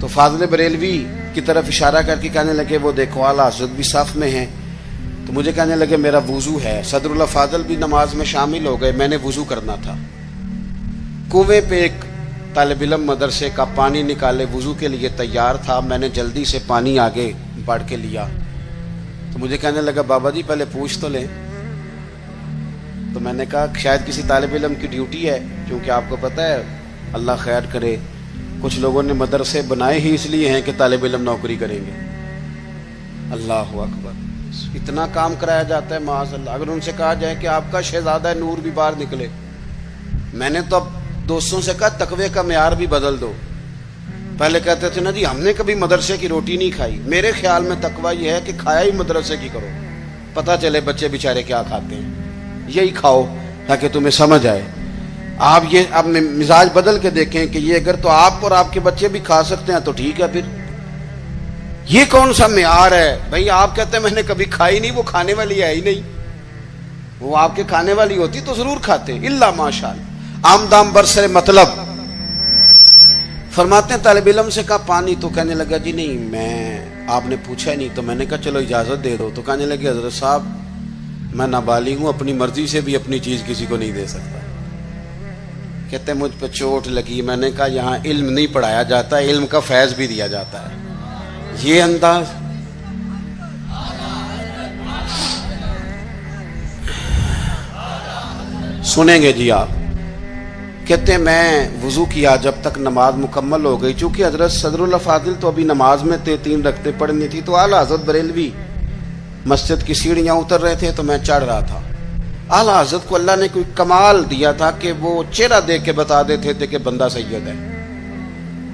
تو فاضل بریلوی کی طرف اشارہ کر کے کہنے لگے وہ دیکھو اعلیٰ حضرت بھی صف میں ہیں۔ تو مجھے کہنے لگے میرا وضو ہے، صدر اللہ فاضل بھی نماز میں شامل ہو گئے، میں نے وضو کرنا تھا۔ کنویں پہ ایک طالب علم مدرسے کا پانی نکالے وضو کے لیے تیار تھا، میں نے جلدی سے پانی آگے بڑھ کے لیا، تو مجھے کہنے لگا بابا جی پہلے پوچھ تو لیں۔ تو میں نے کہا شاید کسی طالب علم کی ڈیوٹی ہے، کیونکہ آپ کو پتہ ہے اللہ خیر کرے کچھ لوگوں نے مدرسے بنائے ہی اس لیے ہیں کہ طالب علم نوکری کریں گے۔ اللہ اکبر، اتنا کام کرایا جاتا ہے معاذ اللہ۔ اگر ان سے کہا جائے کہ آپ کا شہزادہ نور بھی باہر نکلے، میں نے تو اب دوستوں سے کہا تقوی کا معیار بھی بدل دو۔ پہلے کہتے تھے نا جی ہم نے کبھی مدرسے کی روٹی نہیں کھائی، میرے خیال میں تقوی یہ ہے کہ کھایا ہی مدرسے کی کرو، پتہ چلے بچے بیچارے کیا کھاتے ہیں، یہی کھاؤ تاکہ تمہیں سمجھ آئے۔ آپ یہ اب مزاج بدل کے دیکھیں کہ یہ اگر تو آپ اور آپ کے بچے بھی کھا سکتے ہیں تو ٹھیک ہے، پھر یہ کون سا معیار ہے بھائی؟ آپ کہتے ہیں میں نے کبھی کھائی نہیں، وہ کھانے والی ہے ہی نہیں، وہ آپ کے کھانے والی ہوتی تو ضرور کھاتے، الا ماشاءاللہ۔ آمدام برسر مطلب فرماتے ہیں طالب علم سے کہا پانی؟ تو کہنے لگا جی نہیں، میں آپ نے پوچھا ہی نہیں، تو میں نے کہا چلو اجازت دے دو. تو کہنے لگے حضرت صاحب میں نابالغ ہوں، اپنی مرضی سے بھی اپنی چیز کسی کو نہیں دے سکتا. کہتے ہیں مجھ پہ چوٹ لگی. میں نے کہا یہاں علم نہیں پڑھایا جاتا، علم کا فیض بھی دیا جاتا ہے. یہ انداز سنیں گے جی آپ. کہتے ہیں میں وضو کیا جب تک نماز مکمل ہو گئی. چونکہ حضرت صدر الافاضل تو ابھی نماز میں 3 رکعتیں پڑھنی تھی، تو اعلیٰ حضرت بریلوی مسجد کی سیڑھیاں اتر رہے تھے تو میں چڑھ رہا تھا. اعلیٰ حضرت کو اللہ نے کوئی کمال دیا تھا کہ وہ چہرہ دیکھ کے بتا دیتے تھے کہ بندہ سید ہے.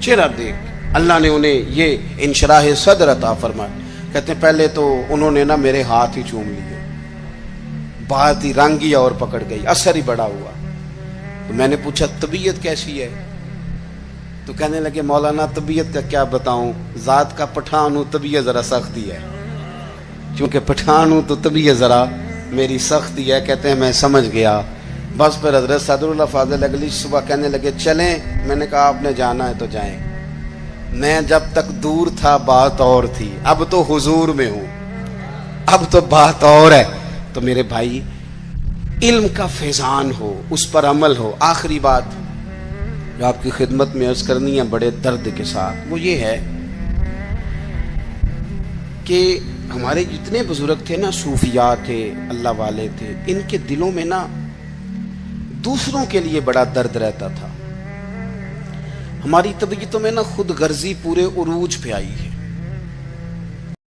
چہرہ دیکھ اللہ نے انہیں یہ انشراح صدر عطا فرمایا. کہتے ہیں پہلے تو انہوں نے نا میرے ہاتھ ہی چوم لیے، بات ہی رنگ ہی اور پکڑ گئی، اثر ہی بڑا ہوا. تو میں نے پوچھا طبیعت کیسی ہے؟ تو کہنے لگے مولانا طبیعت کا کیا بتاؤں، ذات کا پٹھان ہوں، طبیعت ذرا سختی ہے. چونکہ پٹھان ہوں تو طبیعت ذرا میری سختی ہے. کہتے ہیں میں سمجھ گیا. بس پھر حضرت صدر الافاضل اگلی صبح کہنے لگے چلیں. میں نے کہا آپ نے جانا ہے تو جائیں. میں جب تک دور تھا بات اور تھی، اب تو حضور میں ہوں، اب تو بات اور ہے. تو میرے بھائی علم کا فیضان ہو، اس پر عمل ہو. آخری بات جو آپ کی خدمت میں عرض کرنی ہے بڑے درد کے ساتھ، وہ یہ ہے کہ ہمارے جتنے بزرگ تھے نا، صوفیاء تھے، اللہ والے تھے، ان کے دلوں میں نا دوسروں کے لیے بڑا درد رہتا تھا. ہماری طبیعتوں میں نا خود غرضی پورے عروج پہ آئی ہے.